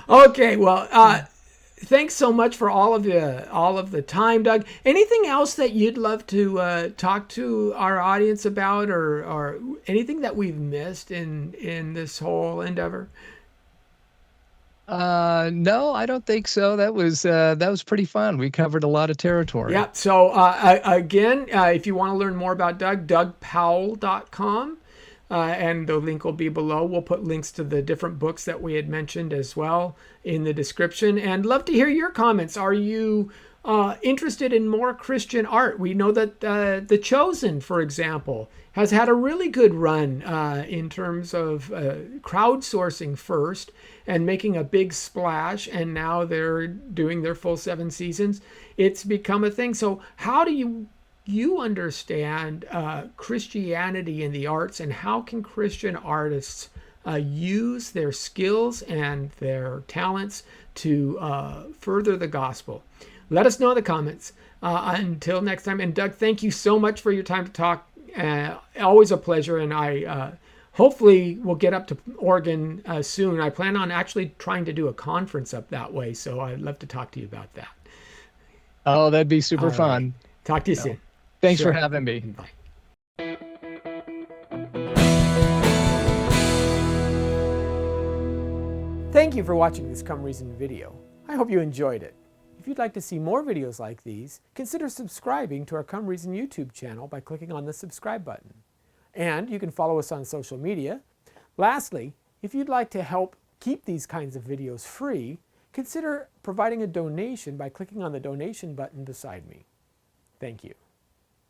Okay, well, thanks so much for all of the time, Doug. Anything else that you'd love to talk to our audience about, or anything that we've missed in this whole endeavor? No, I don't think so. That was pretty fun. We covered a lot of territory. Yeah. So again, if you want to learn more about Doug, dougpowell.com. And the link will be below. We'll put links to the different books that we had mentioned as well in the description. And love to hear your comments. Are you interested in more Christian art? We know that The Chosen, for example, has had a really good run in terms of crowdsourcing first and making a big splash. And now they're doing their full 7 seasons. It's become a thing. So how do you understand Christianity in the arts, and how can Christian artists use their skills and their talents to further the gospel? Let us know in the comments. Until next time. And Doug, thank you so much for your time to talk. Always a pleasure. And I hopefully will get up to Oregon soon. I plan on actually trying to do a conference up that way. So I'd love to talk to you about that. Oh, that'd be super fun. Right. Talk to you soon. Thanks for having me. Bye. Thank you for watching this Come Reason video. I hope you enjoyed it. If you'd like to see more videos like these, consider subscribing to our Come Reason YouTube channel by clicking on the subscribe button. And you can follow us on social media. Lastly, if you'd like to help keep these kinds of videos free, consider providing a donation by clicking on the donation button beside me. Thank you.